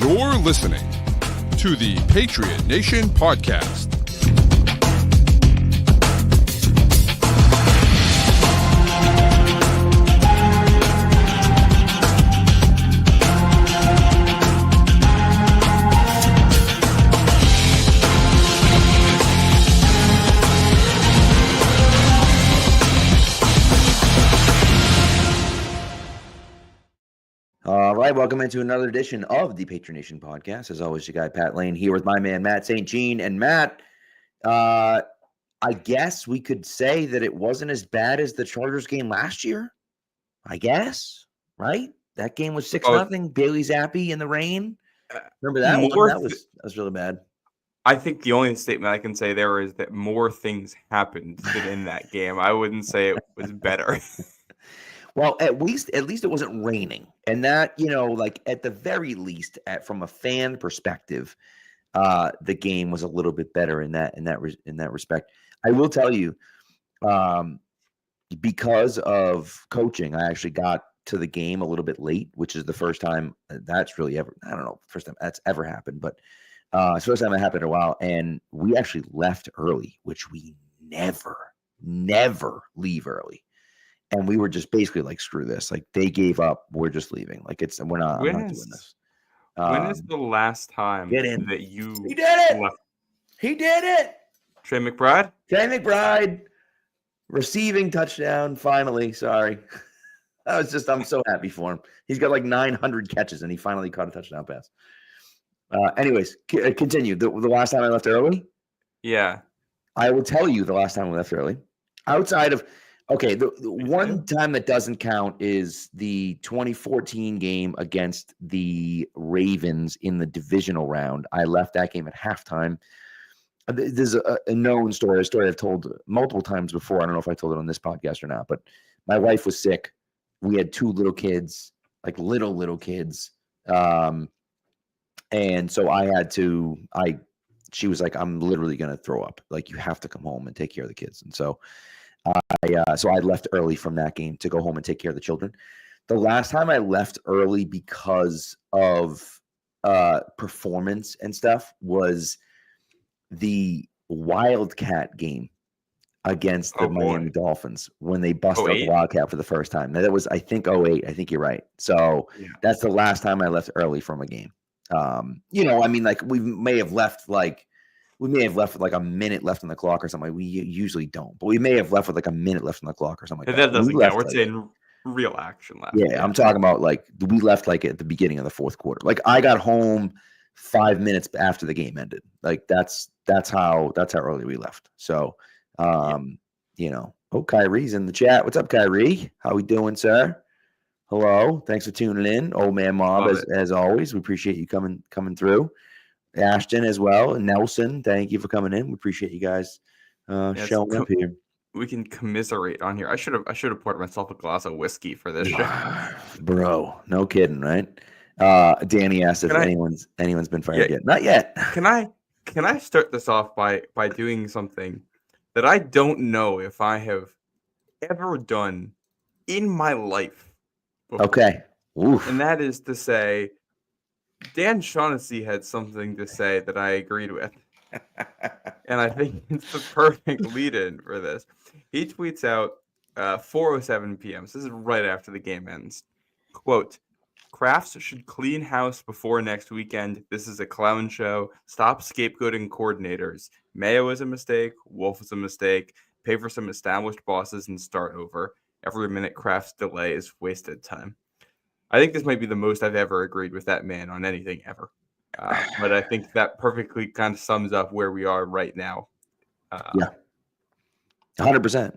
You're listening to the Patriot Nation Podcast. All right, welcome into another edition of the Patriot Nation Podcast. As always, your guy Pat Lane here with my man Matt St. Jean. And Matt, I guess we could say that it wasn't as bad as the Chargers game last year. I guess, right? That game was 6-0. Bailey Zappi in the rain. Remember that one? That was really bad. I think the only statement I can say there is that more things happened than in that game. I wouldn't say it was better. Well, at least it wasn't raining, and that, like at the very least, from a fan perspective, the game was a little bit better in that respect. I will tell you, because of coaching, I actually got to the game a little bit late, which is the first time that's really ever. I don't know, first time that's ever happened, but it's the first time it happened in a while, and we actually left early, which we never leave early. And we were just basically like, screw this. Like, they gave up. We're just leaving. Like, I'm not doing this. When is the last time that you He did it? left? He did it. Trey McBride? Trey McBride receiving touchdown. Finally. Sorry. I'm so happy for him. He's got like 900 catches and he finally caught a touchdown pass. Anyways, continue. The last time I left early? Yeah. I will tell you the last time I left early. Outside of... Okay, the one time that doesn't count is the 2014 game against the Ravens in the divisional round. I left that game at halftime. There's a known story, a story I've told multiple times before. I don't know if I told it on this podcast or not, but my wife was sick. We had two little kids, like little kids. And so she was like, I'm literally going to throw up. Like, you have to come home and take care of the kids. And so I left early from that game to go home and take care of the children. The last time I left early because of performance and stuff was the Wildcat game against the Miami Dolphins when they busted out the Wildcat for the first time. That was, I think, 2008. I think you're right. So That's the last time I left early from a game. Like we may have left with like a minute left on the clock or something. We usually don't, but we may have left with like a minute left on the clock or something like that. That doesn't count. We're saying real action left. Yeah, I'm talking about like we left like at the beginning of the fourth quarter. Like I got home 5 minutes after the game ended. Like that's how early we left. So, Kyrie's in the chat. What's up, Kyrie? How we doing, sir? Hello. Thanks for tuning in. Old Man Mob, as always. We appreciate you coming through. Ashton as well, and Nelson, thank you for coming in. We appreciate you guys showing up here. We can commiserate on here. I should have poured myself a glass of whiskey for this show. Bro, no kidding, right? Danny asked if anyone's been fired yet. Not yet. Can I start this off by doing something that I don't know if I have ever done in my life before. Okay. Oof. And that is to say, Dan Shaughnessy had something to say that I agreed with. And I think it's the perfect lead-in for this. He tweets out 4:07 p.m. So this is right after the game ends. Quote, Crafts should clean house before next weekend. This is a clown show. Stop scapegoating coordinators. Mayo is a mistake. Wolf is a mistake. Pay for some established bosses and start over. Every minute Kraft's delay is wasted time. I think this might be the most I've ever agreed with that man on anything ever. But I think that perfectly kind of sums up where we are right now. 100%.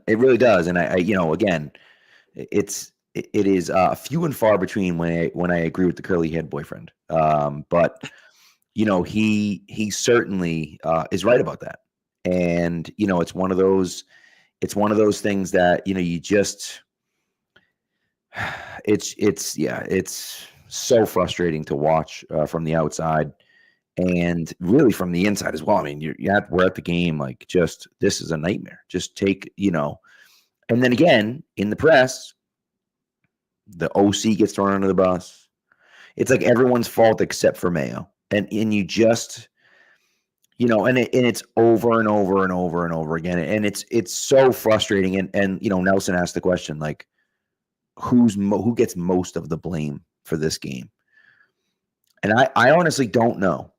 It really does. And again, it is few and far between when I agree with the curly head boyfriend. But he certainly is right about that. And it's one of those things that you just. It's so frustrating to watch from the outside and really from the inside as well. I mean, we're at the game, like, just, this is a nightmare. Just take, and then again, in the press, the OC gets thrown under the bus. It's like everyone's fault except for Mayo. And you just, and it's over and over and over and over again. And it's so frustrating. And Nelson asked the question, like, who gets most of the blame for this game? And I honestly don't know,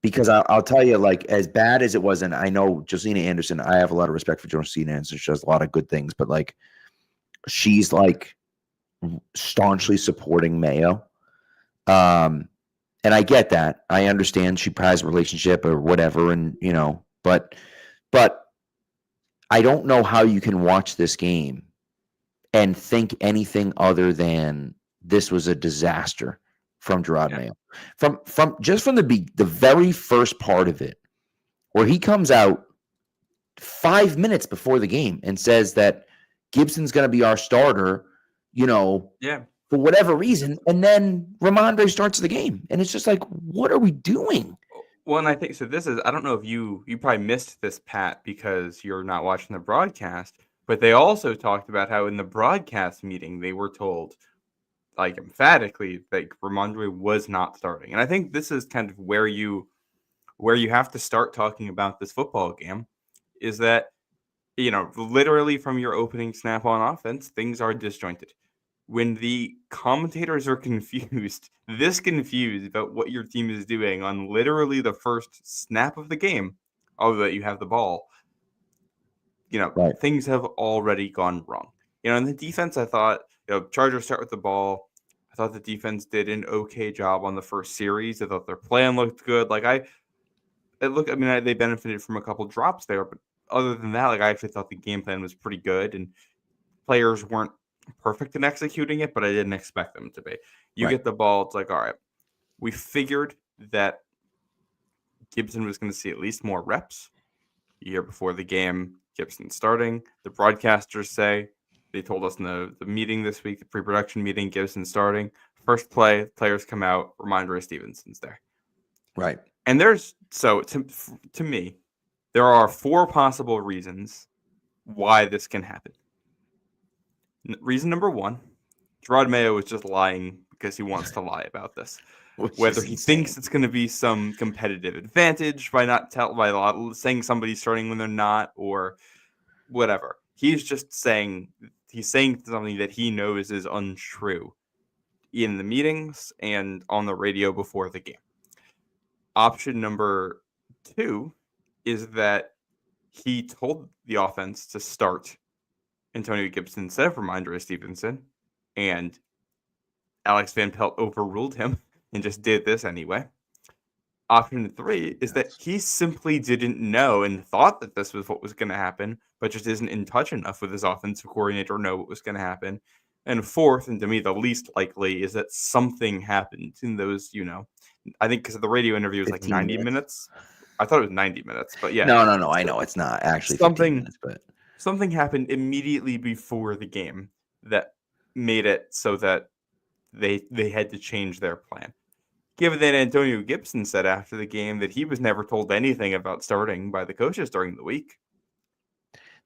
because I'll tell you, like, as bad as it was, and I know Josina Anderson, I have a lot of respect for Josina Anderson. She does a lot of good things, but like, she's like staunchly supporting Mayo. And I get that. I understand she has a relationship or whatever, and but I don't know how you can watch this game and think anything other than this was a disaster from Gerard Mayo. From the very first part of it, where he comes out 5 minutes before the game and says that Gibson's going to be our starter, for whatever reason, and then Ramondre starts the game, and it's just like, what are we doing? Well, and I think so. I don't know if you probably missed this, Pat, because you're not watching the broadcast. But they also talked about how in the broadcast meeting they were told, like, emphatically, that Ramondre was not starting. And I think this is kind of where you have to start talking about this football game, is that literally from your opening snap on offense, things are disjointed. When the commentators are confused about what your team is doing on literally the first snap of the game, although that you have the ball, Right. Things have already gone wrong. In the defense, I thought, Chargers start with the ball. I thought the defense did an okay job on the first series. I thought their plan looked good. Like, they benefited from a couple drops there, but other than that, like, I actually thought the game plan was pretty good, and players weren't perfect in executing it, but I didn't expect them to be. You get the ball, it's like, all right, we figured that Gibson was going to see at least more reps. A year before the game, Gibson starting. The broadcasters say, they told us in the meeting this week, the pre-production meeting, Gibson starting. First play, players come out, Ramondre Stevenson's there. Right. And to me, there are 4 possible reasons why this can happen. Reason number 1, Gerard Mayo is just lying because he wants to lie about this. Whether he thinks it's going to be some competitive advantage by saying somebody's starting when they're not, or whatever. He's just saying something that he knows is untrue in the meetings and on the radio before the game. Option number 2 is that he told the offense to start Antonio Gibson instead of Ramondre Stevenson, and Alex Van Pelt overruled him and just did this anyway. Option 3 is that he simply didn't know and thought that this was what was going to happen, but just isn't in touch enough with his offensive coordinator to know what was going to happen. And 4th, and to me the least likely, is that something happened in those, I think because the radio interview was like 90 minutes. I thought it was 90 minutes, but yeah. No, I know it's not actually 15 minutes, but something happened immediately before the game that made it so that they had to change their plan. Given that Antonio Gibson said after the game that he was never told anything about starting by the coaches during the week.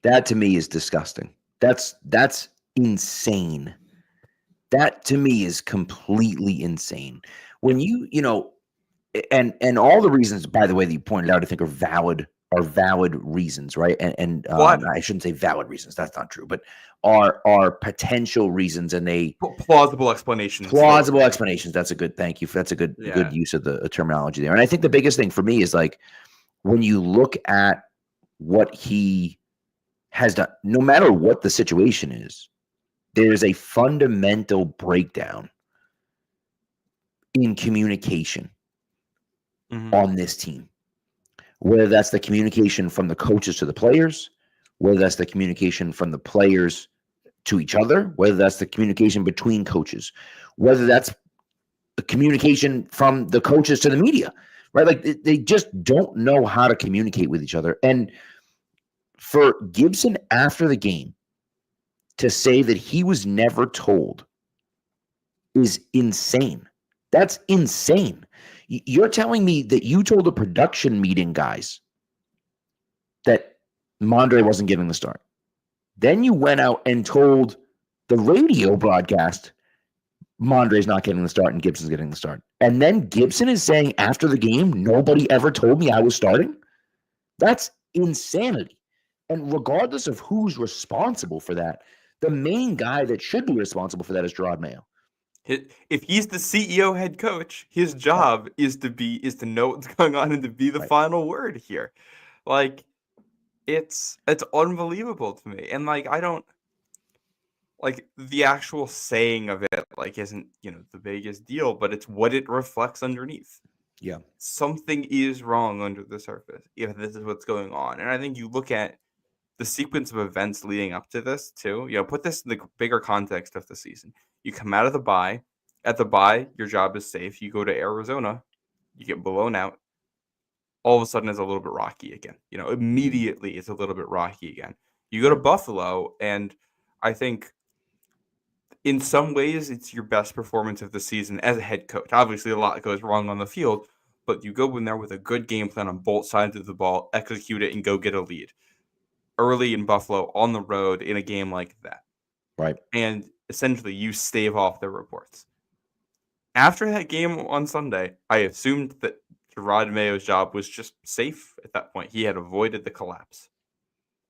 That to me is disgusting. That's insane. That to me is completely insane. When and all the reasons, by the way, that you pointed out, I think are valid reasons, right? And I shouldn't say valid reasons. That's not true, but are potential reasons, and they plausible explanations. Plausible explanations. That's a good. Thank you. That's a good use of the terminology there. And I think the biggest thing for me is, like, when you look at what he has done, no matter what the situation is, there's a fundamental breakdown in communication on this team. Whether that's the communication from the coaches to the players, whether that's the communication from the players to each other, whether that's the communication between coaches, whether that's the communication from the coaches to the media, right? Like, they just don't know how to communicate with each other. And for Gibson after the game to say that he was never told is insane. That's insane. You're telling me that you told a production meeting guys that Mondre wasn't giving the start. Then you went out and told the radio broadcast Mondre's not getting the start and Gibson's getting the start. And then Gibson is saying after the game, nobody ever told me I was starting. That's insanity. And regardless of who's responsible for that, the main guy that should be responsible for that is Gerard Mayo. If he's the CEO head coach, his job is to know what's going on and to be the final word here. Like, it's unbelievable to me. And like, I don't like the actual saying of it, like, isn't, the biggest deal, but it's what it reflects underneath. Yeah. Something is wrong under the surface if this is what's going on. And I think you look at the sequence of events leading up to this too. Put this in the bigger context of the season. You come out of the bye. At the bye, your job is safe. You go to Arizona, you get blown out. All of a sudden, it's a little bit rocky again. Immediately, it's a little bit rocky again. You go to Buffalo, and I think in some ways, it's your best performance of the season as a head coach. Obviously, a lot goes wrong on the field, but you go in there with a good game plan on both sides of the ball, execute it, and go get a lead early in Buffalo on the road in a game like that. Right. And essentially, you stave off their reports. After that game on Sunday, I assumed that Gerard Mayo's job was just safe at that point. He had avoided the collapse.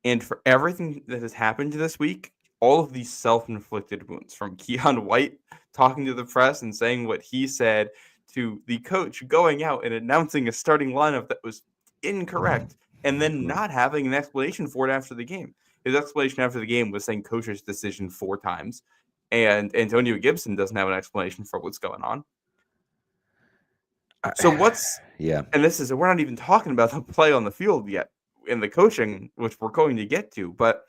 And for everything that has happened this week, all of these self-inflicted wounds, from Keon White talking to the press and saying what he said, to the coach going out and announcing a starting lineup that was incorrect, and then not having an explanation for it after the game. His explanation after the game was saying coach's decision 4 times. And Antonio Gibson doesn't have an explanation for what's going on. So and we're not even talking about the play on the field yet in the coaching, which we're going to get to, but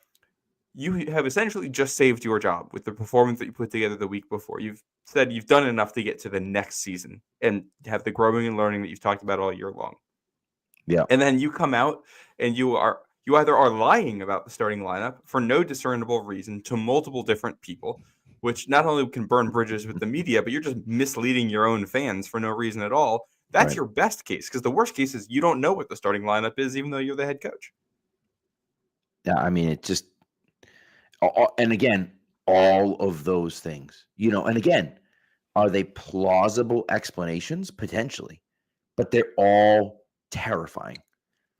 you have essentially just saved your job with the performance that you put together the week before. You've said you've done enough to get to the next season and have the growing and learning that you've talked about all year long. Yeah. And then you come out and you either are lying about the starting lineup for no discernible reason to multiple different people, which not only can burn bridges with the media, but you're just misleading your own fans for no reason at all. That's your best case, because the worst case is you don't know what the starting lineup is, even though you're the head coach. Yeah, I mean, it just, and again, all of those things, and again, are they plausible explanations? Potentially, but they're all terrifying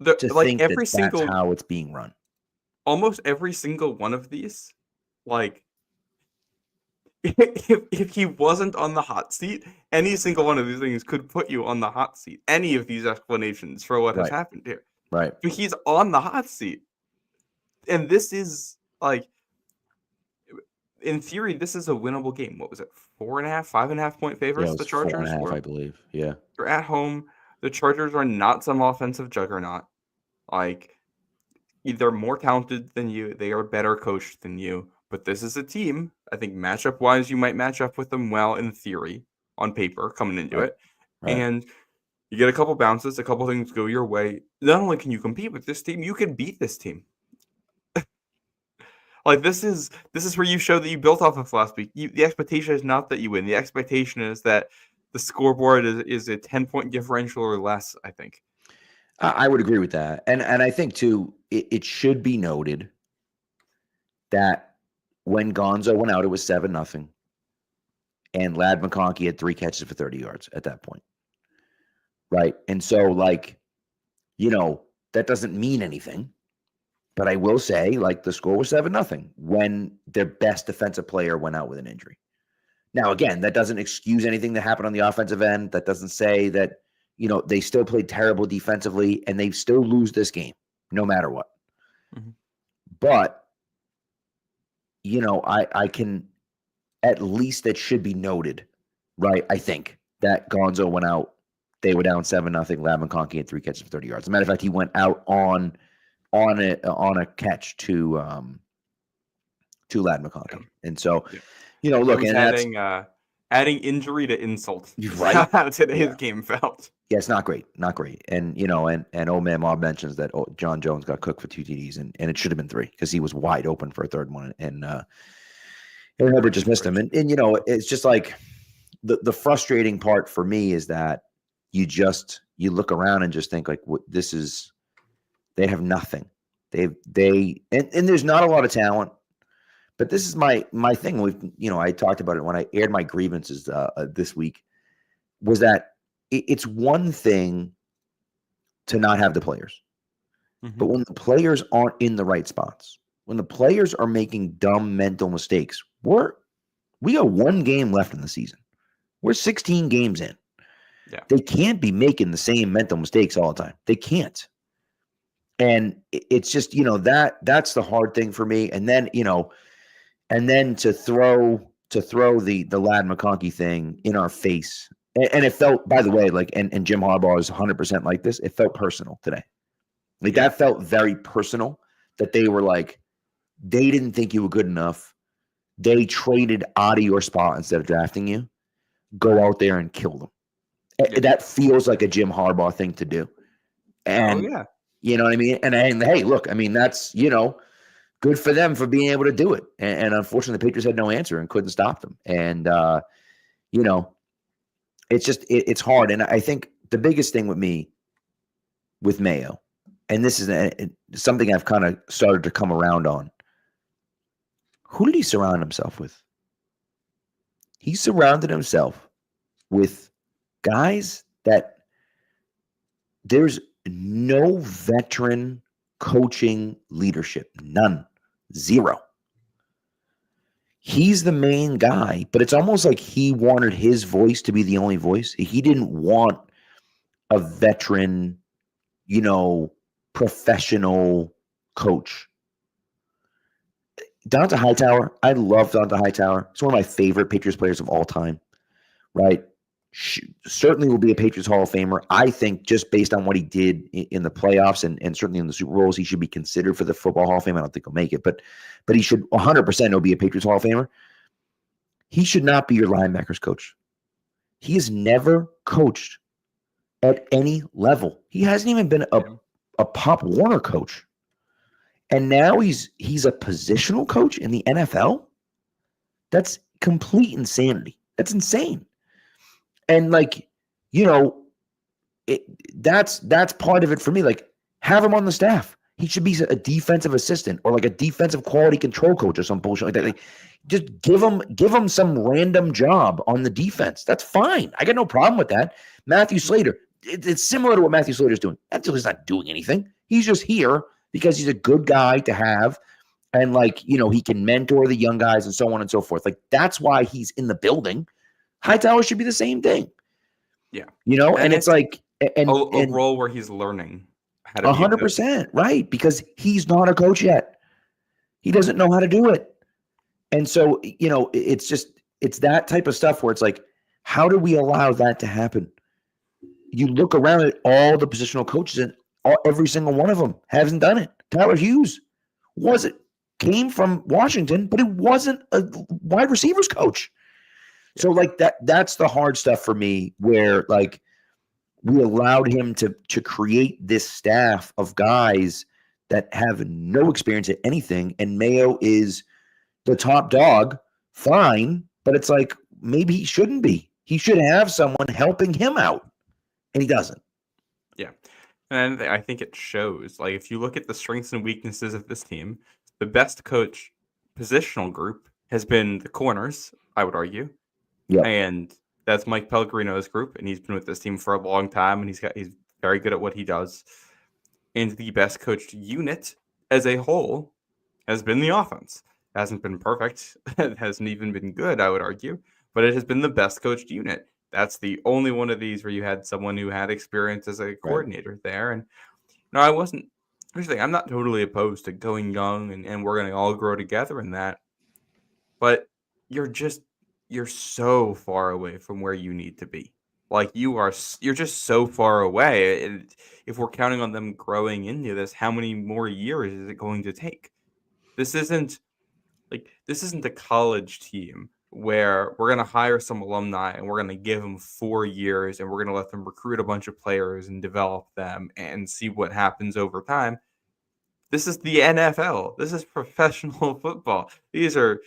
to think that's how it's being run. Almost every single one of these, like, if he wasn't on the hot seat, any single one of these things could put you on the hot seat. Any of these explanations for what has happened here. Right. But he's on the hot seat. And this is, like, in theory, this is a winnable game. What was it? 4.5, 5.5 point favorites, the Chargers? 4.5, I believe. Yeah. They're at home. The Chargers are not some offensive juggernaut. Like, they're more talented than you. They are better coached than you. But this is a team, I think matchup-wise, you might match up with them well in theory, on paper, coming into it. Right. And you get a couple bounces, a couple things go your way. Not only can you compete with this team, you can beat this team. Like, this is where you show that you built off of last week. The expectation is not that you win. The expectation is that the scoreboard is a 10-point differential or less, I think. I would agree with that. And I think, too, it should be noted that when Gonzo went out, it was 7-0. And Ladd McConkey had 3 catches for 30 yards at that point. Right? And so, like, that doesn't mean anything. But I will say, like, the score was 7-0 when their best defensive player went out with an injury. Now, again, that doesn't excuse anything that happened on the offensive end. That doesn't say that, they still played terrible defensively and they still lose this game, no matter what. Mm-hmm. But, I can, at least that should be noted, right? I think that Gonzo went out. They were down 7-0. Ladd McConkey had 3 catches for 30 yards. As a matter of fact, he went out on a catch to Ladd McConkey. And so, look, and adding injury to insult. Right. That's how today's game felt. Yeah, it's not great. Not great. And, and Old Man Mob mentions that John Jones got cooked for 2 TDs, and it should have been 3 because he was wide open for a third one. And Herbert just missed him. And it's just like the frustrating part for me is that you look around and just think, like, what this is. They have nothing. And there's not a lot of talent, But this is my thing. I talked about it when I aired my grievances this week. Was that it's one thing to not have the players, but when the players aren't in the right spots, when the players are making dumb mental mistakes, we got one game left in the season. We're 16 games in. Yeah. They can't be making the same mental mistakes all the time. They can't. And it's just, that's the hard thing for me. And then, to throw the Lad McConkey thing in our face. And it felt, by the way, and Jim Harbaugh is 100% like this. It felt personal today. That felt very personal, that they were like, they didn't think you were good enough. They traded out of your spot instead of drafting you. Go out there and kill them. Yeah. That feels like a Jim Harbaugh thing to do. And you know what I mean? And hey, look, I mean, that's, good for them for being able to do it. And unfortunately, the Patriots had no answer and couldn't stop them. And, it's just, it's hard. And I think the biggest thing with me, with Mayo, and this is something I've kind of started to come around on. Who did he surround himself with? He surrounded himself with guys that there's no veteran coaching leadership. None. Zero. He's the main guy, but it's almost like he wanted his voice to be the only voice. He didn't want a veteran, professional coach. Donta Hightower, I love Donta Hightower. He's one of my favorite Patriots players of all time, right? Certainly will be a Patriots Hall of Famer. I think just based on what he did in the playoffs and certainly in the Super Bowls, he should be considered for the Football Hall of Fame. I don't think he'll make it, but he should 100% be a Patriots Hall of Famer. He should not be your linebackers coach. He has never coached at any level. He hasn't even been a Pop Warner coach. And now he's a positional coach in the NFL? That's complete insanity. That's insane. And that's part of it for me. Like, have him on the staff. He should be a defensive assistant or like a defensive quality control coach or some bullshit like that. Like, just give him some random job on the defense. That's fine. I got no problem with that. Matthew Slater, it's similar to what Matthew Slater's doing. He's not doing anything. He's just here because he's a good guy to have. And he can mentor the young guys and so on and so forth. Like, that's why he's in the building. Hightower should be the same thing. Yeah. And it's like a role where he's learning how to 100%, right? Because he's not a coach yet. He doesn't know how to do it. And so, it's that type of stuff where it's like, how do we allow that to happen? You look around at all the positional coaches and every single one of them hasn't done it. Tyler Hughes came from Washington, but he wasn't a wide receivers coach. So that's the hard stuff for me, where we allowed him to create this staff of guys that have no experience at anything, and Mayo is the top dog. Fine, but it's like, maybe he shouldn't be. He should have someone helping him out, and he doesn't. Yeah, and I think it shows. Like, if you look at the strengths and weaknesses of this team, the best coach positional group has been the corners, I would argue. Yeah, and that's Mike Pellegrino's group, and he's been with this team for a long time, and he's very good at what he does. And the best coached unit as a whole has been the offense. It hasn't been perfect. It hasn't even been good, I would argue, but it has been the best coached unit. That's the only one of these where you had someone who had experience as a coordinator there. And I wasn't. Here's the thing: I'm not totally opposed to going young and we're going to all grow together in that. But you're so far away from where you need to be. Like, you're just so far away. And if we're counting on them growing into this, how many more years is it going to take? This isn't a college team where we're going to hire some alumni and we're going to give them 4 years and we're going to let them recruit a bunch of players and develop them and see what happens over time. This is the NFL. This is professional football. These are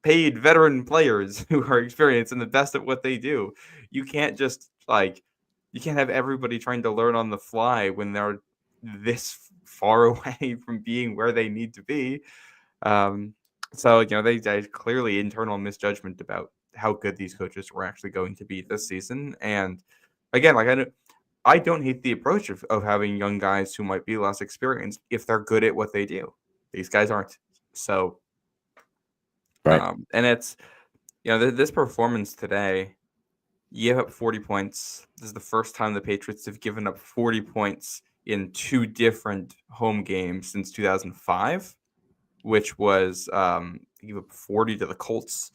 paid veteran players who are experienced and the best at what they do. You can't just you can't have everybody trying to learn on the fly when they're this far away from being where they need to be. So, they clearly internal misjudgment about how good these coaches were actually going to be this season. And again, I don't hate the approach of having young guys who might be less experienced if they're good at what they do. These guys aren't. So, Right. And it's, this performance today, you give up 40 points. This is the first time the Patriots have given up 40 points in 2 different home games since 2005. Which was he gave up 40 to the Colts,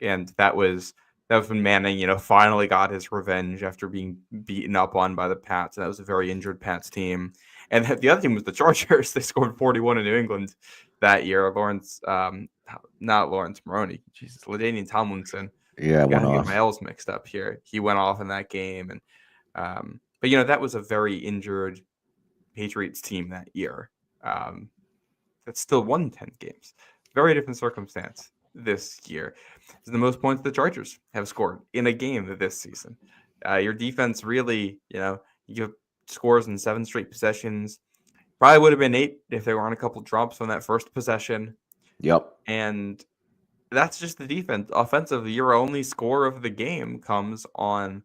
and that was when Manning, finally got his revenge after being beaten up on by the Pats. And that was a very injured Pats team. And the other team was the Chargers. They scored 41 in New England that year. Not Lawrence Maroney, Jesus, LaDainian Tomlinson. Yeah, Got went to get off. my L's mixed up here. He went off in that game, and but that was a very injured Patriots team that year. That still won 10 games. Very different circumstance this year. It's the most points the Chargers have scored in a game this season. Your defense really, you have scores in 7 straight possessions. Probably would have been 8 if there weren't a couple drops on that first possession. Yep. And that's just the defense. Offensive, your only score of the game comes on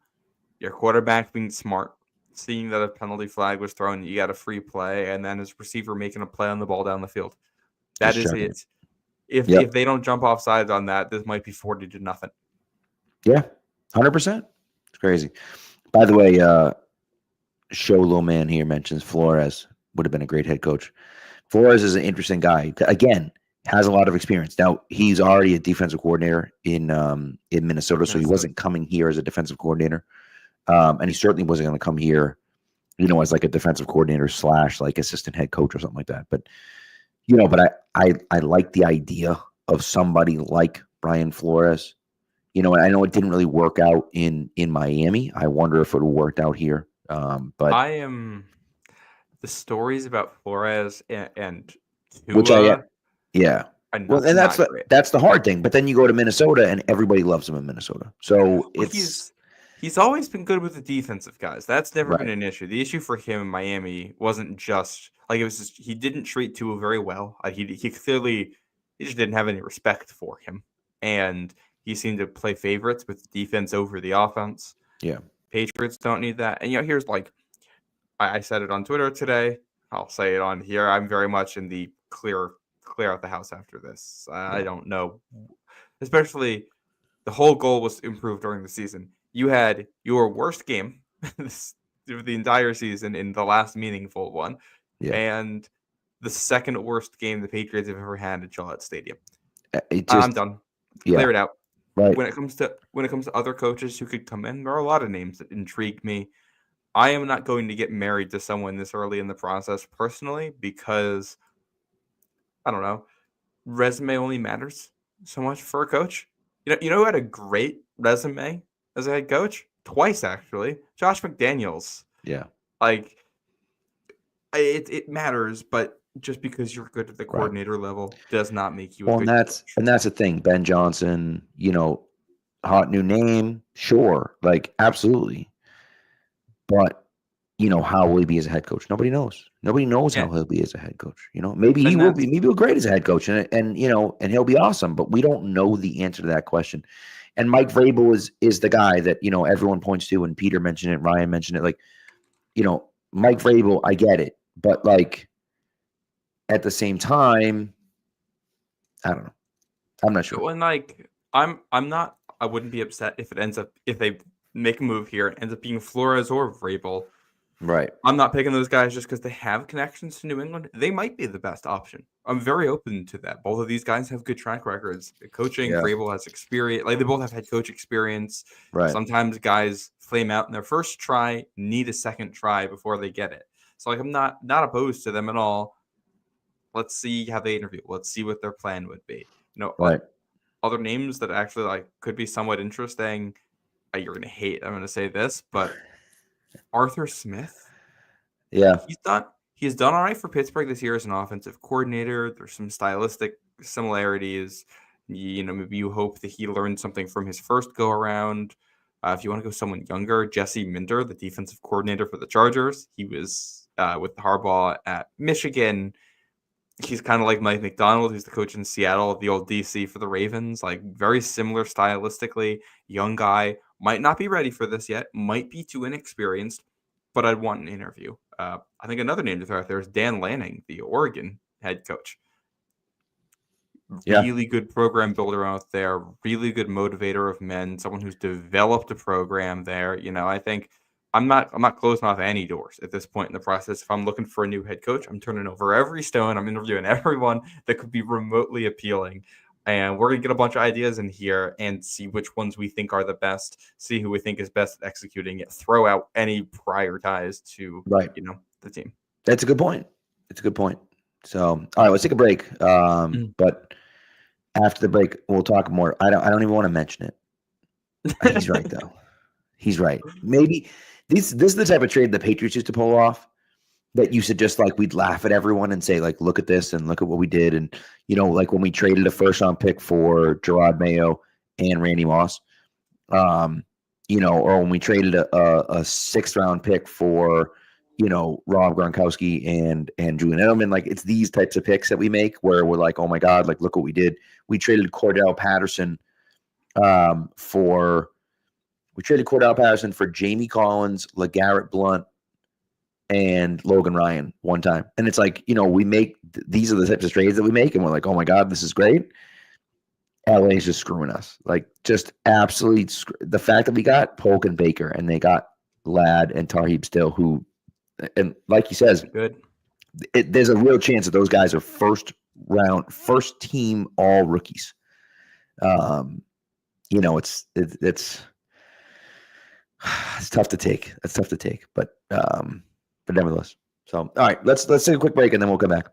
your quarterback being smart, seeing that a penalty flag was thrown, you got a free play, and then his receiver making a play on the ball down the field. That is it. If they don't jump off sides on that, this might be 40-0. Yeah, 100%. It's crazy. By the way, Show Low Man here mentions Flores would have been a great head coach. Flores is an interesting guy. Again, has a lot of experience. Now, he's already a defensive coordinator in Minnesota, so he wasn't coming here as a defensive coordinator. And he certainly wasn't going to come here, as like a defensive coordinator / like assistant head coach or something like that. But but I like the idea of somebody like Brian Flores. And I know it didn't really work out in Miami. I wonder if it would have worked out here. But the stories about Flores and Tua, which well, and that's the hard thing. But then you go to Minnesota and everybody loves him in Minnesota. So he's always been good with the defensive guys. That's never been Right. an issue. The issue for him in Miami wasn't just it was just he didn't treat Tua very well. He clearly just didn't have any respect for him, and he seemed to play favorites with defense over the offense. Yeah, Patriots don't need that. And here's I said it on Twitter today. I'll say it on here. I'm very much in the clear out the house after this. I don't know, especially the whole goal was to improve during the season. You had your worst game the entire season in the last meaningful one, and the second worst game the Patriots have ever had at Gillette Stadium. I'm done. Clear it out. Right. When it comes to other coaches who could come in, there are a lot of names that intrigue me. I am not going to get married to someone this early in the process personally because I don't know. Resume only matters so much for a coach. You know who had a great resume as a head coach? Twice, actually. Josh McDaniels. Yeah. It matters, but just because you're good at the coordinator level does not make you a good coach. And that's the thing. Ben Johnson, hot new name, sure. Absolutely. But how will he be as a head coach? Nobody knows. Nobody knows how he'll be as a head coach. Maybe he will be. Maybe he'll be great as a head coach, and he'll be awesome. But we don't know the answer to that question. And Mike Vrabel is the guy that everyone points to, and Peter mentioned it, Ryan mentioned it. Mike Vrabel, I get it, but at the same time, I don't know. I'm not sure. When I'm not. I wouldn't be upset if they make a move here, it ends up being Flores or Vrabel. Right. I'm not picking those guys just because they have connections to New England. They might be the best option. I'm very open to that. Both of these guys have good track records. Coaching, Vrabel has experience. They both have head coach experience. Right. Sometimes guys flame out in their first try, need a second try before they get it. So I'm not opposed to them at all. Let's see how they interview. Let's see what their plan would be. Right. Other names that actually could be somewhat interesting. You're gonna hate. I'm gonna say this, but Arthur Smith. Yeah, he's done all right for Pittsburgh this year as an offensive coordinator. There's some stylistic similarities. Maybe you hope that he learned something from his first go around. If you want to go someone younger, Jesse Minder, the defensive coordinator for the Chargers. He was with Harbaugh at Michigan. He's kind of like Mike McDonald, who's the coach in Seattle, the old DC for the Ravens. Like very similar stylistically. Young guy, might not be ready for this yet, might be too inexperienced, but I'd want an interview. I think another name to throw out there is Dan Lanning, the Oregon head coach. Yeah. Really good program builder out there, really good motivator of men, someone who's developed a program there. I think I'm not closing off any doors at this point in the process. If I'm looking for a new head coach, I'm turning over every stone. I'm interviewing everyone that could be remotely appealing. And we're going to get a bunch of ideas in here and see which ones we think are the best, see who we think is best at executing it, throw out any prior ties to, the team. That's a good point. It's a good point. So, all right, let's take a break. But after the break, we'll talk more. I don't even want to mention it. He's right, though. He's right. Maybe this is the type of trade the Patriots used to pull off that used to just like we'd laugh at everyone and say, like, look at this and look at what we did. And, like when we traded a first-round pick for Gerard Mayo and Randy Moss, or when we traded a sixth-round pick for, Rob Gronkowski and Julian Edelman. Like, it's these types of picks that we make where we're like, oh, my God, like, look what we did. We traded Cordell Patterson for Jamie Collins, LeGarrette Blount, and Logan Ryan one time. And it's like, we make these are the types of trades that we make, and we're like, oh my God, this is great. LA is just screwing us. Like, just absolutely the fact that we got Polk and Baker and they got Ladd and Tarheeb Still, who, and like he says, good. There's a real chance that those guys are first team all rookies. It's tough to take. It's tough to take, but nevertheless. So, all right, let's take a quick break and then we'll come back.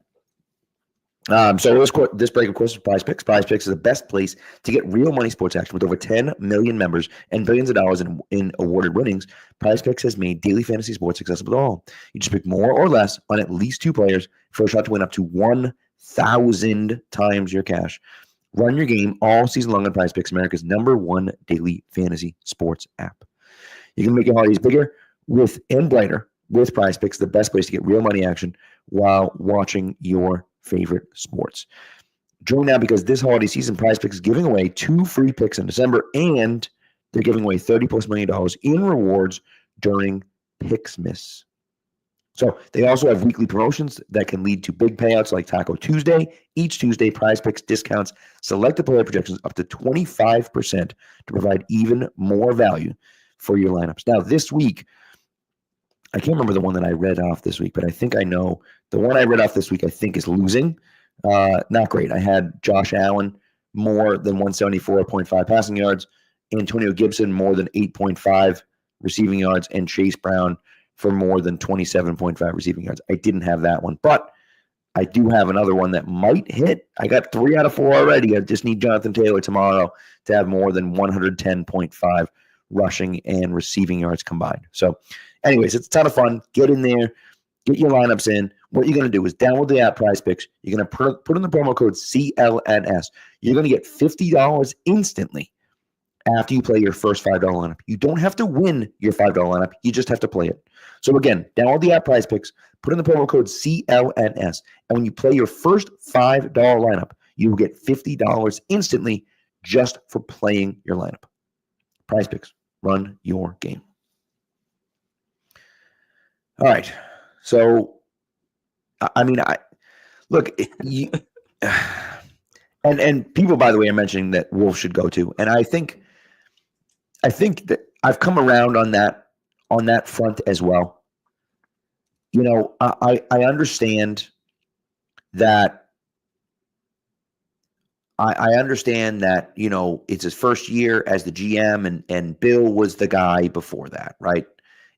So this break, of course, is Prize Picks. Prize Picks is the best place to get real money sports action with over 10 million members and billions of dollars in awarded winnings. Prize Picks has made daily fantasy sports accessible to all. You just pick more or less on at least two players for a shot to win up to 1,000 times your cash. Run your game all season long on Prize Picks, America's #1 daily fantasy sports app. You can make your holidays bigger and brighter with Prize Picks, the best place to get real money action while watching your favorite sports. Join now because this holiday season, Prize Picks is giving away 2 free picks in December, and they're giving away $30+ million in rewards during Picksmas. So they also have weekly promotions that can lead to big payouts like Taco Tuesday. Each Tuesday, Prize Picks discounts selected player projections up to 25% to provide even more value for your lineups. Now, this week, I can't remember the one that I read off this week, but I think I know the one I read off this week, I think, is losing. Not great. I had Josh Allen more than 174.5 passing yards, Antonio Gibson more than 8.5 receiving yards, and Chase Brown for more than 27.5 receiving yards. I didn't have that one, but I do have another one that might hit. I got 3 out of 4 already. I just need Jonathan Taylor tomorrow to have more than 110.5 rushing and receiving yards combined. So anyways, it's a ton of fun. Get in there. Get your lineups in. What you're going to do is download the app Prize Picks. You're going to put in the promo code CLNS. You're going to get $50 instantly after you play your first $5 lineup. You don't have to win your $5 lineup. You just have to play it. So again, download the app Prize Picks. Put in the promo code CLNS. And when you play your first $5 lineup, you will get $50 instantly just for playing your lineup. Prize Picks. Run your game. All right. So, look, and people, by the way, are mentioning that Wolf should go to, and I think that I've come around on that front as well. I understand that. I understand that, it's his first year as the GM and Bill was the guy before that, right?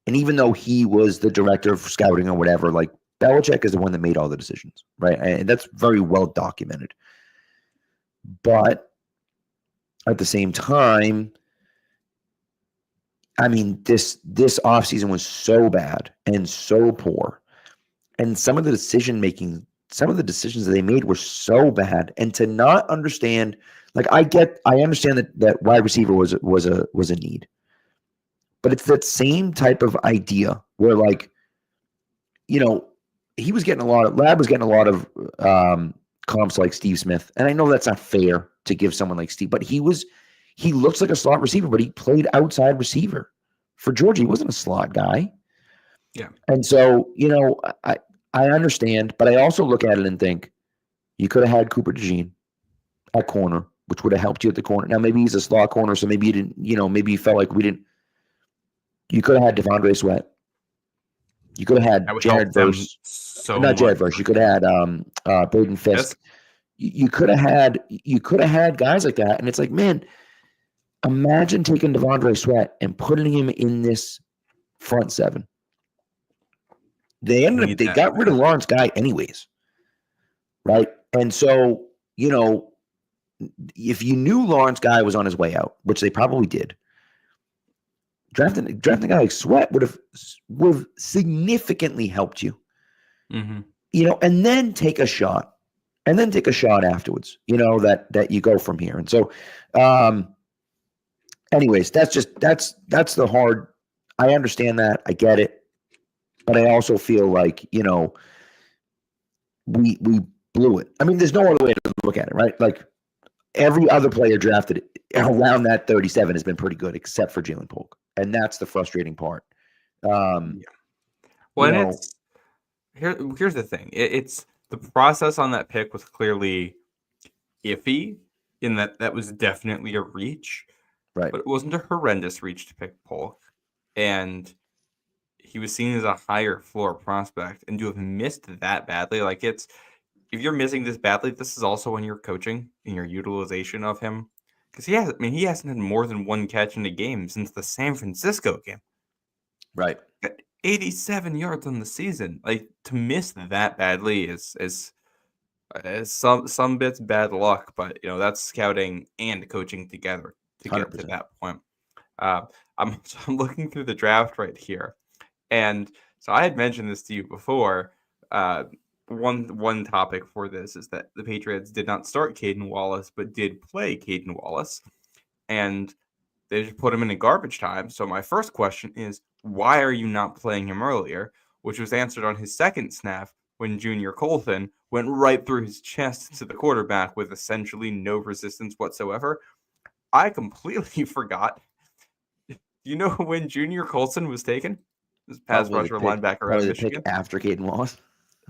And even though he was the director of scouting or whatever, like Belichick is the one that made all the decisions, right? And that's very well documented. But at the same time, this offseason was so bad and so poor. And some of the decisions that they made were so bad. And to not understand, like I understand that wide receiver was a need. But it's that same type of idea where, like, he was getting Lad was getting a lot of comps like Steve Smith. And I know that's not fair to give someone like Steve, but he looks like a slot receiver, but he played outside receiver for Georgia. He wasn't a slot guy. Yeah. And so, I understand, but I also look at it and think you could have had Cooper DeJean at corner, which would have helped you at the corner. Now, maybe he's a slot corner, so maybe you didn't, maybe you felt like we didn't. You could have had Devondre Sweat. You could have had Jared Verse. Not Jared Verse. You could have had Braden Fisk. You could have had guys like that, and it's like, man, imagine taking Devondre Sweat and putting him in this front seven. They got rid of Lawrence Guy anyways, right? And so, if you knew Lawrence Guy was on his way out, which they probably did, drafting a guy like Sweat would have significantly helped you. Mm-hmm. And then take a shot, afterwards. That you go from here. And so, anyways, that's the hard. I understand that. I get it. But I also feel like, we blew it. I mean, there's no other way to look at it, right? Like every other player drafted around that 37 has been pretty good, except for Jalen Polk. And that's the frustrating part. Well, and here's the thing. It's the process on that pick was clearly iffy in that was definitely a reach. Right. But it wasn't a horrendous reach to pick Polk. And he was seen as a higher floor prospect, and to have missed that badly, like if you're missing this badly, this is also when you're coaching and your utilization of him, because he hasn't had more than one catch in a game since the San Francisco game. Right. Got 87 yards on the season. Like to miss that badly is some bits bad luck, but that's scouting and coaching together to get 100%. to that point. I'm looking through the draft right here. And so I had mentioned this to you before. One topic for this is that the Patriots did not start Caden Wallace, but did play Caden Wallace. And they just put him in a garbage time. So my first question is, why are you not playing him earlier? Which was answered on his second snap when Junior Colton went right through his chest to the quarterback with essentially no resistance whatsoever. I completely forgot. You know when Junior Colton was taken? This pass rusher linebacker out of Michigan. The pick after Caden Wallace?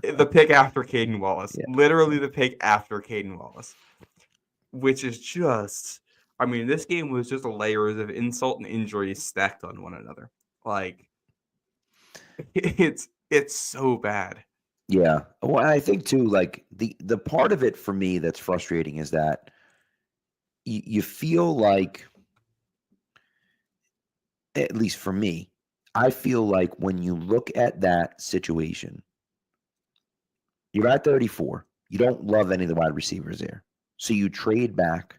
The pick after Caden Wallace. Yeah. Literally the pick after Caden Wallace. Which is just... I mean, this game was just layers of insult and injury stacked on one another. Like, it's so bad. Yeah. Well, I think, too, like, the part of it for me that's frustrating is that you feel like, at least for me, I feel like when you look at that situation, you're at 34. You don't love any of the wide receivers there. So you trade back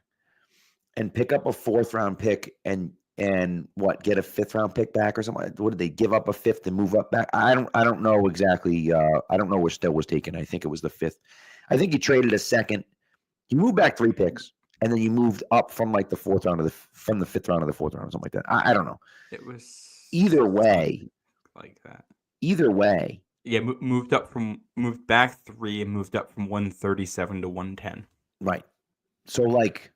and pick up a 4th-round pick and get a 5th-round pick back or something. What did they give up a 5th and move up back? I don't know exactly. I don't know where Still was taken. I think it was the 5th. I think you traded a 2nd. You moved back 3 picks, and then you moved up from like the 4th round from the 5th round to the 4th round or something like that. I don't know. It was either way like that. Either way. Yeah, moved back 3 and moved up from 137 to 110. Right. So like,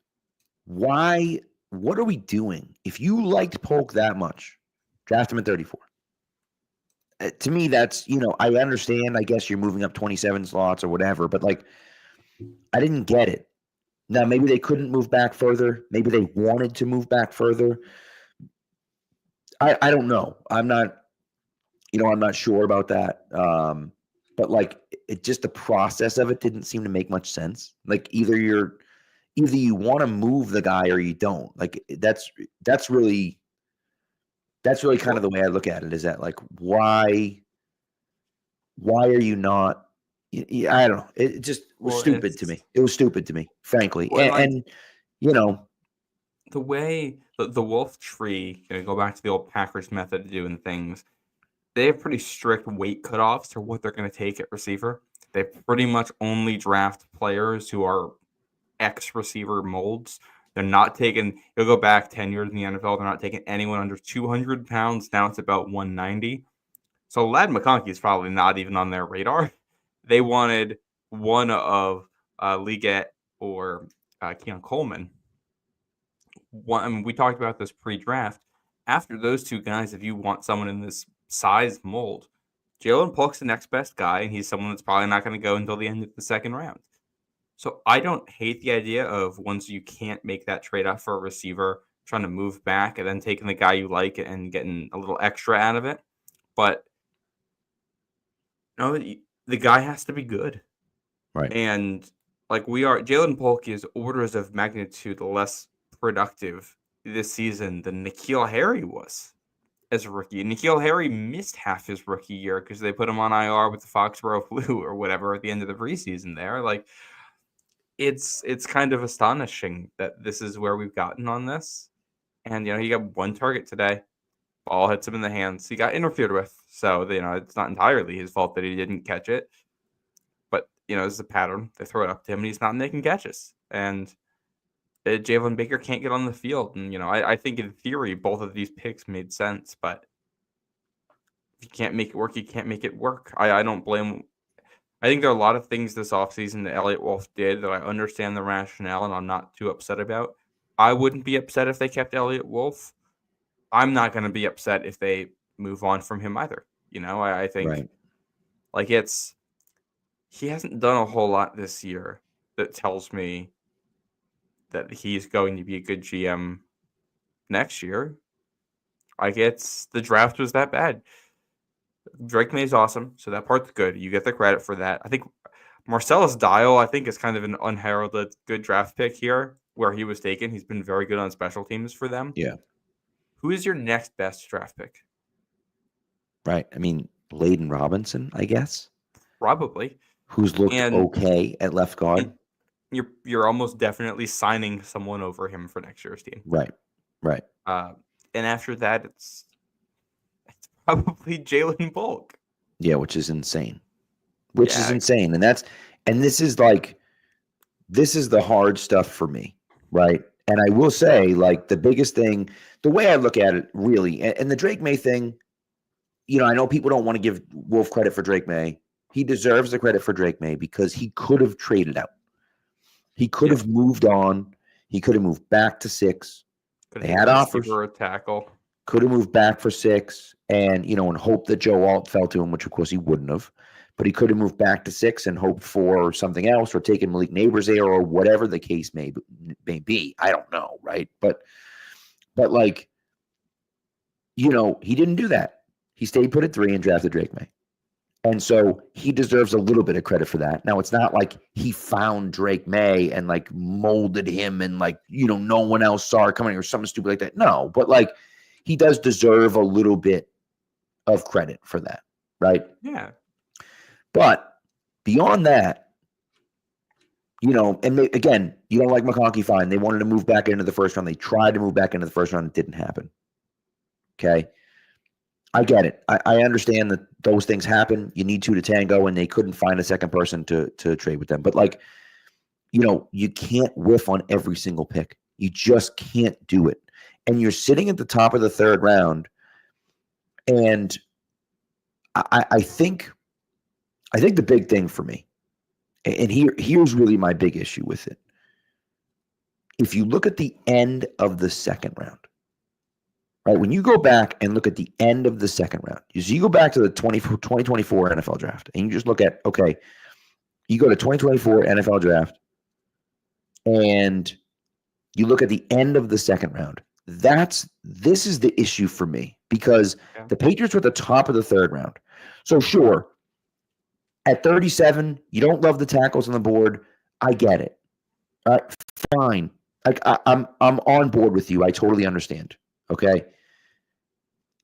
why? What are we doing? If you liked Polk that much, draft him at 34. To me, that's, I understand. I guess you're moving up 27 slots or whatever, but like, I didn't get it. Now, maybe they couldn't move back further. Maybe they wanted to move back further. I don't know. I'm not sure about that. But like, it just, the process of it didn't seem to make much sense. Like either you want to move the guy or you don't. Like that's really kind of the way I look at it, is that like, why are you not? I don't know. It just was stupid to me. It was stupid to me, frankly. And the way the Wolf Tree, go back to the old Packers method of doing things, they have pretty strict weight cutoffs for what they're going to take at receiver. They pretty much only draft players who are ex-receiver molds. They're not taking, you'll go back 10 years in the NFL, they're not taking anyone under 200 pounds. Now it's about 190. So Ladd McConkey is probably not even on their radar. they wanted one of Liggett or Keon Coleman. We talked about this pre-draft. After those two guys, if you want someone in this size mold, Jalen Polk's the next best guy, and he's someone that's probably not going to go until the end of the second round. So I don't hate the idea of once you can't make that trade-off for a receiver, trying to move back and then taking the guy you like and getting a little extra out of it. But no, the guy has to be good. Right. And like Jalen Polk is orders of magnitude less productive this season than N'Keal Harry was as a rookie. N'Keal Harry missed half his rookie year because they put him on IR with the Foxboro flu or whatever at the end of the preseason there. Like, it's kind of astonishing that this is where we've gotten on this. And, he got one target today. Ball hits him in the hands. He got interfered with. So, it's not entirely his fault that he didn't catch it. But, this is a pattern. They throw it up to him, and he's not making catches. And Jalen Baker can't get on the field. And, I think in theory, both of these picks made sense. But if you can't make it work, you can't make it work. I don't blame. I think there are a lot of things this offseason that Elliott Wolf did that I understand the rationale and I'm not too upset about. I wouldn't be upset if they kept Elliott Wolf. I'm not going to be upset if they move on from him either. I think he hasn't done a whole lot this year that tells me that he's going to be a good GM next year. The draft was that bad. Drake May is awesome, so that part's good. You get the credit for that. I think Marcellus Dial, is kind of an unheralded good draft pick here where he was taken. He's been very good on special teams for them. Yeah. Who is your next best draft pick? Right. Layden Robinson, I guess. Probably. Who's looked okay at left guard. You're almost definitely signing someone over him for next year's team. Right. And after that, it's probably Jalen Polk. Yeah, which is insane. And this is the hard stuff for me, right? And I will say, the biggest thing, the way I look at it really, and the Drake May thing, I know people don't want to give Wolf credit for Drake May. He deserves the credit for Drake May because he could have traded out. He could have moved on. He could have moved back to 6. They had offers. For a tackle. Could have moved back for 6 and, and hope that Joe Alt fell to him, which of course he wouldn't have. But he could have moved back to 6 and hoped for something else or taken Malik Neighbors there or whatever the case may be. I don't know, right? But he didn't do that. He stayed put at 3 and drafted Drake May. And so he deserves a little bit of credit for that. Now, it's not like he found Drake May and molded him and no one else saw it coming or something stupid like that. No, but he does deserve a little bit of credit for that, right? Yeah. But beyond that, and again, you don't like McConkey, fine. They wanted to move back into the first round. They tried to move back into the first round. It didn't happen. Okay. I get it. I understand that those things happen. You need 2 to tango, and they couldn't find a second person to trade with them. But you can't whiff on every single pick. You just can't do it. And you're sitting at the top of the 3rd round, and I think the big thing for me, and here's really my big issue with it. If you look at the end of the 2nd round, right, when you go back and look at the end of the 2nd round, you go back to the 2024 NFL draft, and you just look at, okay, you go to 2024 NFL draft, and you look at the end of the 2nd round. This is the issue for me because the Patriots were at the top of the 3rd round. So sure, at 37, you don't love the tackles on the board. I get it. Fine. I'm on board with you. I totally understand. Okay.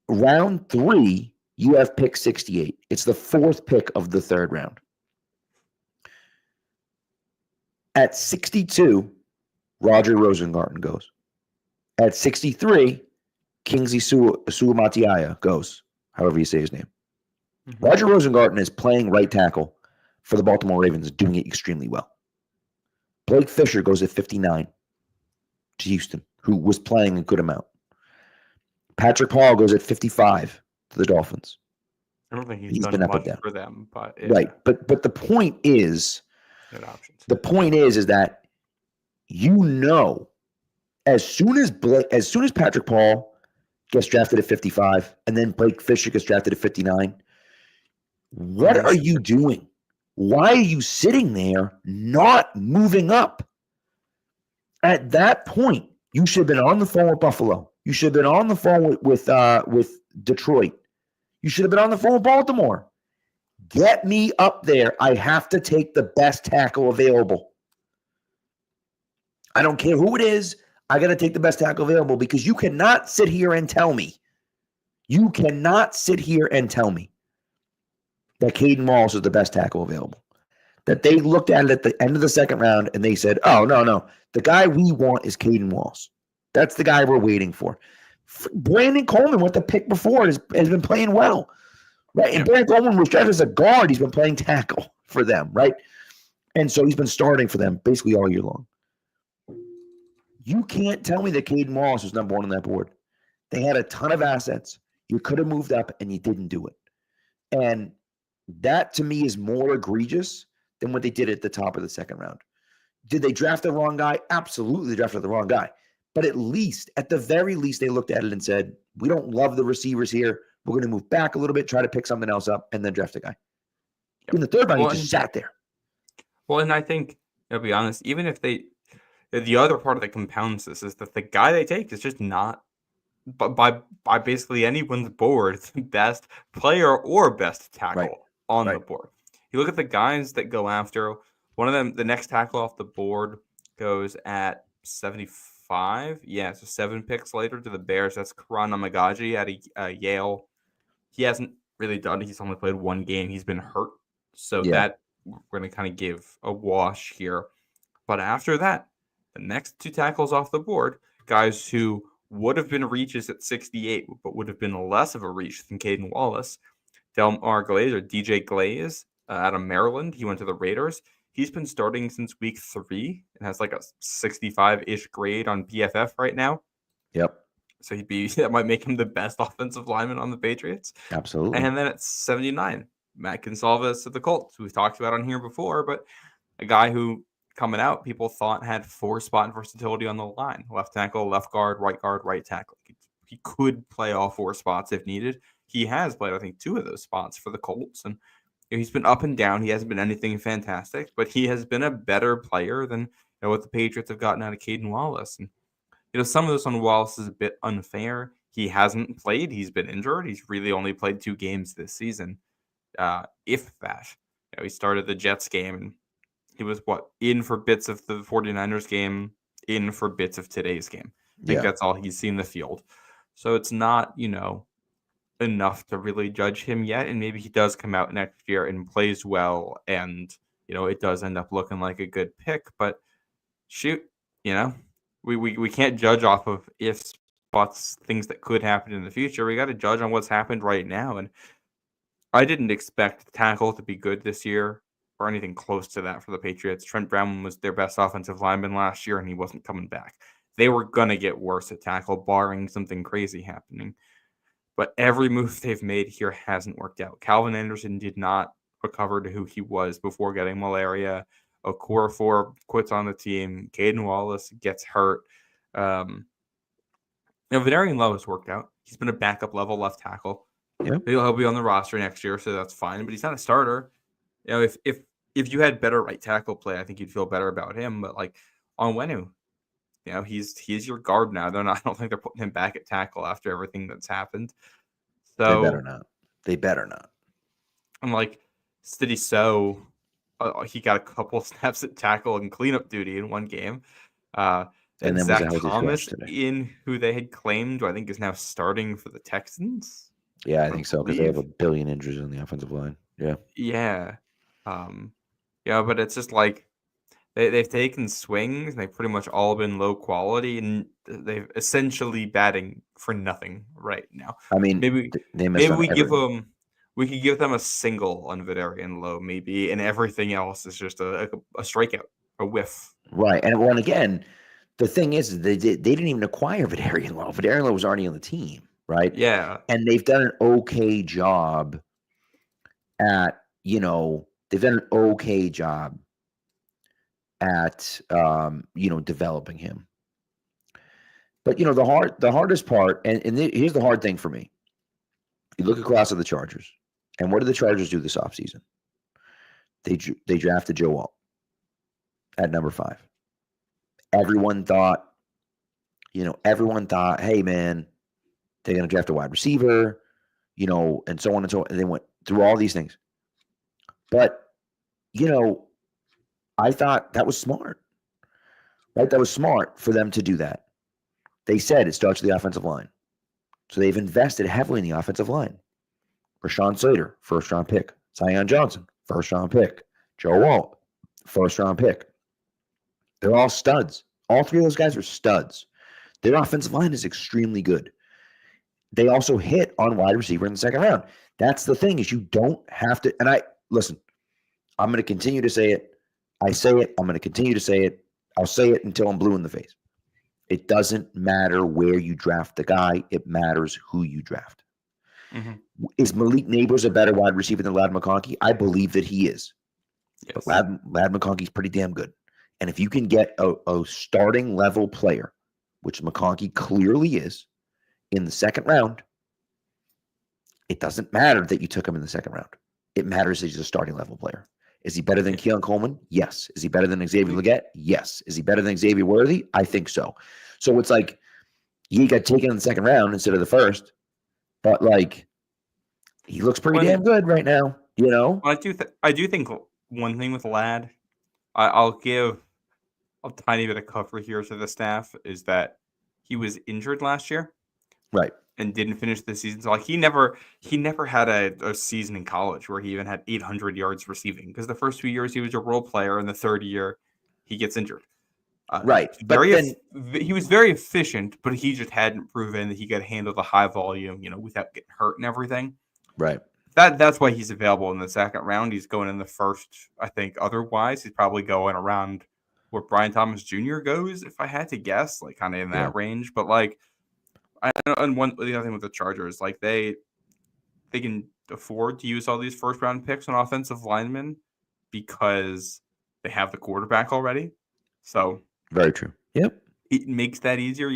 Round 3, you have pick 68. It's the 4th pick of the 3rd round. At 62, Roger Rosengarten goes. At 63, Kingsley Suamatiaya goes, however you say his name. Mm-hmm. Roger Rosengarten is playing right tackle for the Baltimore Ravens, doing it extremely well. Blake Fisher goes at 59 to Houston, who was playing a good amount. Patrick Paul goes at 55 to the Dolphins. I don't think he's He's done been up and much down. for them, but yeah, Right. But the point is, good options. is that as soon as Patrick Paul gets drafted at 55 and then Blake Fisher gets drafted at 59, what are you doing? Why are you sitting there not moving up? At that point, you should have been on the phone with Buffalo. You should have been on the phone with Detroit. You should have been on the phone with Baltimore. Get me up there. I have to take the best tackle available. I don't care who it is. I got to take the best tackle available because you cannot sit here and tell me. You cannot sit here and tell me that Caden Wallace is the best tackle available. That they looked at it at the end of the second round and they said, oh, no. The guy we want is Caden Wallace. That's the guy we're waiting for. Brandon Coleman with the pick before has been playing well. Right? And Brandon Coleman was drafted as a guard. He's been playing tackle for them, right? And so he's been starting for them basically all year long. You can't tell me that Caden Wallace was number one on that board. They had a ton of assets. You could have moved up and you didn't do it. And that to me is more egregious than what they did at the top of the second round. Did they draft the wrong guy? Absolutely, they drafted the wrong guy. But at the very least, they looked at it and said, we don't love the receivers here. We're going to move back a little bit, try to pick something else up, and then draft a guy. Yep. In the third round, he just sat there. Well, and I think, to be honest, even if the other part of that compounds this is that the guy they take is just not, by basically anyone's board, the best player or best tackle on the board. You look at the guys that go after, one of them, the next tackle off the board goes at 75. Yeah, so 7 picks later to the Bears. That's Karan Namagaji at Yale. He hasn't really done it. He's only played 1 game. He's been hurt. So that we're going to kind of give a wash here. But after that, the next 2 tackles off the board, guys who would have been reaches at 68, but would have been less of a reach than Caden Wallace. Delmar Glaze, or DJ Glaze, out of Maryland. He went to the Raiders. He's been starting since week 3 and has like a 65-ish grade on PFF right now. Yep. So that might make him the best offensive lineman on the Patriots. Absolutely. And then at 79, Matt Gonsalves of the Colts, who we've talked about on here before, but a guy who coming out, people thought had 4 spot versatility on the line: left tackle, left guard, right tackle. He could play all 4 spots if needed. He has played, I think, 2 of those spots for the Colts, and he's been up and down. He hasn't been anything fantastic, but he has been a better player than what the Patriots have gotten out of Caden Wallace. And some of this on Wallace is a bit unfair. He hasn't played. He's been injured. He's really only played 2 games this season, if that. He started the Jets game, and he was, in for bits of the 49ers game, in for bits of today's game. I think that's all he's seen the field. So it's not, enough to really judge him yet. And maybe he does come out next year and plays well, and, it does end up looking like a good pick. But shoot, we can't judge off of if spots, things that could happen in the future. We got to judge on what's happened right now. And I didn't expect tackle to be good this year or anything close to that for the Patriots. Trent Brown was their best offensive lineman last year, and he wasn't coming back. They were going to get worse at tackle, barring something crazy happening. But every move they've made here hasn't worked out. Calvin Anderson did not recover to who he was before getting malaria. Okorafor quits on the team. Caden Wallace gets hurt. Valerian Lowe has worked out. He's been a backup level left tackle. Yep. He'll be on the roster next year, so that's fine. But he's not a starter. If you had better right tackle play, I think you'd feel better about him. But like Onwenu, he's your guard now. I don't think they're putting him back at tackle after everything that's happened. So They better not. I'm like, Stiddy So, he got a couple snaps at tackle and cleanup duty in 1 game. And then Zach Thomas, who they had claimed, who I think is now starting for the Texans. Yeah, I think so, because they have a billion injuries on the offensive line. Yeah. Yeah. But it's just like they've taken swings, and they've pretty much all been low quality, and they've essentially batting for nothing right now. I mean, maybe we could give them a single on Valerian Lowe, maybe, and everything else is just a strikeout, a whiff. Right. And again, the thing is, they didn't even acquire Valerian Lowe. Valerian Lowe was already on the team, right? Yeah. And they've done an okay job at, they've done an okay job at, developing him. But, the hardest part, and here's the hard thing for me. You look across at the Chargers, and what did the Chargers do this offseason? They drafted Joe Alt at number 5. Everyone thought, hey, man, they're going to draft a wide receiver, and so on and so on. And they went through all these things. But, I thought that was smart, right? That was smart for them to do that. They said it starts with the offensive line. So they've invested heavily in the offensive line. Rashawn Slater, first-round pick. Zion Johnson, first-round pick. Joe Alt, first-round pick. They're all studs. All 3 of those guys are studs. Their offensive line is extremely good. They also hit on wide receiver in the second round. That's the thing, is you don't have to. And listen, I'm going to continue to say it. I say it. I'm going to continue to say it. I'll say it until I'm blue in the face. It doesn't matter where you draft the guy. It matters who you draft. Mm-hmm. Is Malik Neighbors a better wide receiver than Ladd McConkey? I believe that he is. Yes. But Ladd McConkey's pretty damn good. And if you can get a starting level player, which McConkey clearly is, in the second round, it doesn't matter that you took him in the second round. It matters that he's a starting level player. Is he better than Keon Coleman? Yes. Is he better than Xavier Legette? Yes. Is he better than Xavier Worthy? I think so. So it's like he got taken in the second round instead of the first, but he looks pretty damn good right now. I do think one thing with Ladd, I'll give a tiny bit of cover here to the staff, is that he was injured last year, right, and didn't finish the season. So he never had a season in college where he even had 800 yards receiving, because the first 2 years he was a role player, and the third year he gets injured. Right, he was very efficient, but he just hadn't proven that he could handle the high volume, without getting hurt and everything. Right. That's why he's available in the second round. He's going in the first, I think. Otherwise, he's probably going around where Brian Thomas Jr. goes, if I had to guess, kind of in that range. But the other thing with the Chargers, they can afford to use all these first round picks on offensive linemen because they have the quarterback already. So very true. Yep. It makes that easier.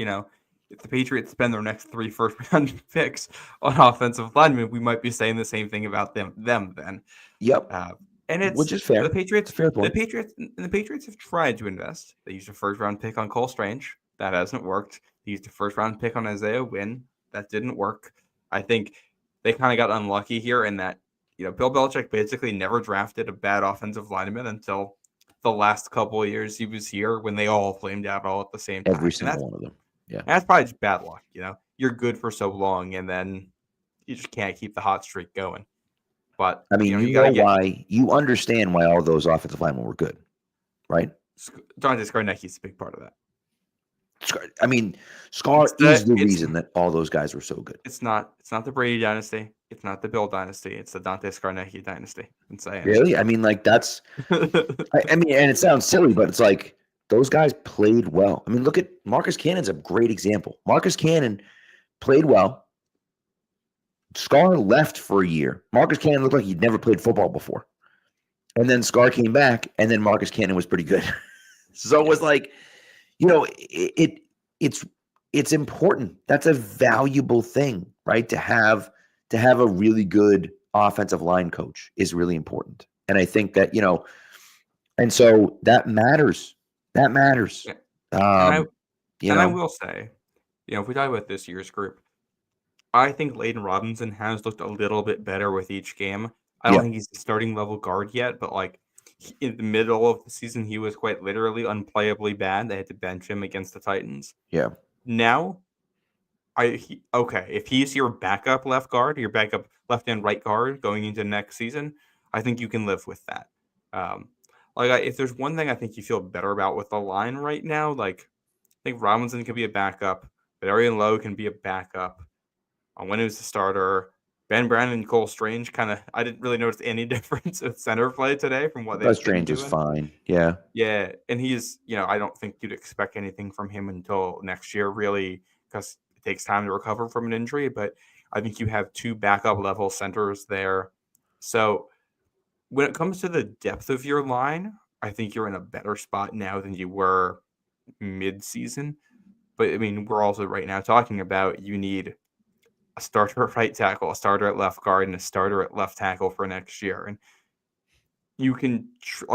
If the Patriots spend their next 3 first round picks on offensive linemen, we might be saying the same thing about them then. Yep. And it's, which is fair. The Patriots, fair point. The Patriots have tried to invest. They used a first round pick on Cole Strange. That hasn't worked. They used a first round pick on Isaiah Wynn. That didn't work. I think they kind of got unlucky here in that, Bill Belichick basically never drafted a bad offensive lineman until the last couple of years he was here, when they all flamed out all at the same time. Every single one of them. Yeah. That's probably just bad luck. You're good for so long, and then you just can't keep the hot streak going. But I mean, you understand why all those offensive linemen were good, right? Dante Scarnecchi's a big part of that. I mean, Scar is the reason that all those guys were so good. It's not the Brady dynasty. It's not the Bill dynasty. It's the Dante Scarnecchi dynasty. I'm saying. Really? I mean, that's. I mean, and it sounds silly, but it's those guys played well. I mean, look at Marcus Cannon's a great example. Marcus Cannon played well. Scar left for a year. Marcus Cannon looked like he'd never played football before. And then Scar came back, and then Marcus Cannon was pretty good. So it was it's important. That's a valuable thing, right? To have a really good offensive line coach is really important. And I think that, and so that matters. That matters. Yeah. I will say, if we talk about this year's group, I think Layden Robinson has looked a little bit better with each game. I don't think he's the starting level guard yet, but in the middle of the season, he was quite literally unplayably bad. They had to bench him against the Titans. Yeah. Now, if he's your backup left guard, your backup left and right guard going into next season, I think you can live with that. If there's one thing I think you feel better about with the line right now, I think Robinson can be a backup. Darian Lowe can be a backup. When he was the starter, Ben Brown and Cole Strange I didn't really notice any difference with center play today from what they've Strange is fine. Yeah. Yeah. And he's, I don't think you'd expect anything from him until next year, really, because it takes time to recover from an injury. But I think you have 2 backup level centers there. So when it comes to the depth of your line, I think you're in a better spot now than you were mid-season. But I mean, we're also right now talking about you need a starter at right tackle, a starter at left guard, and a starter at left tackle for next year. And you can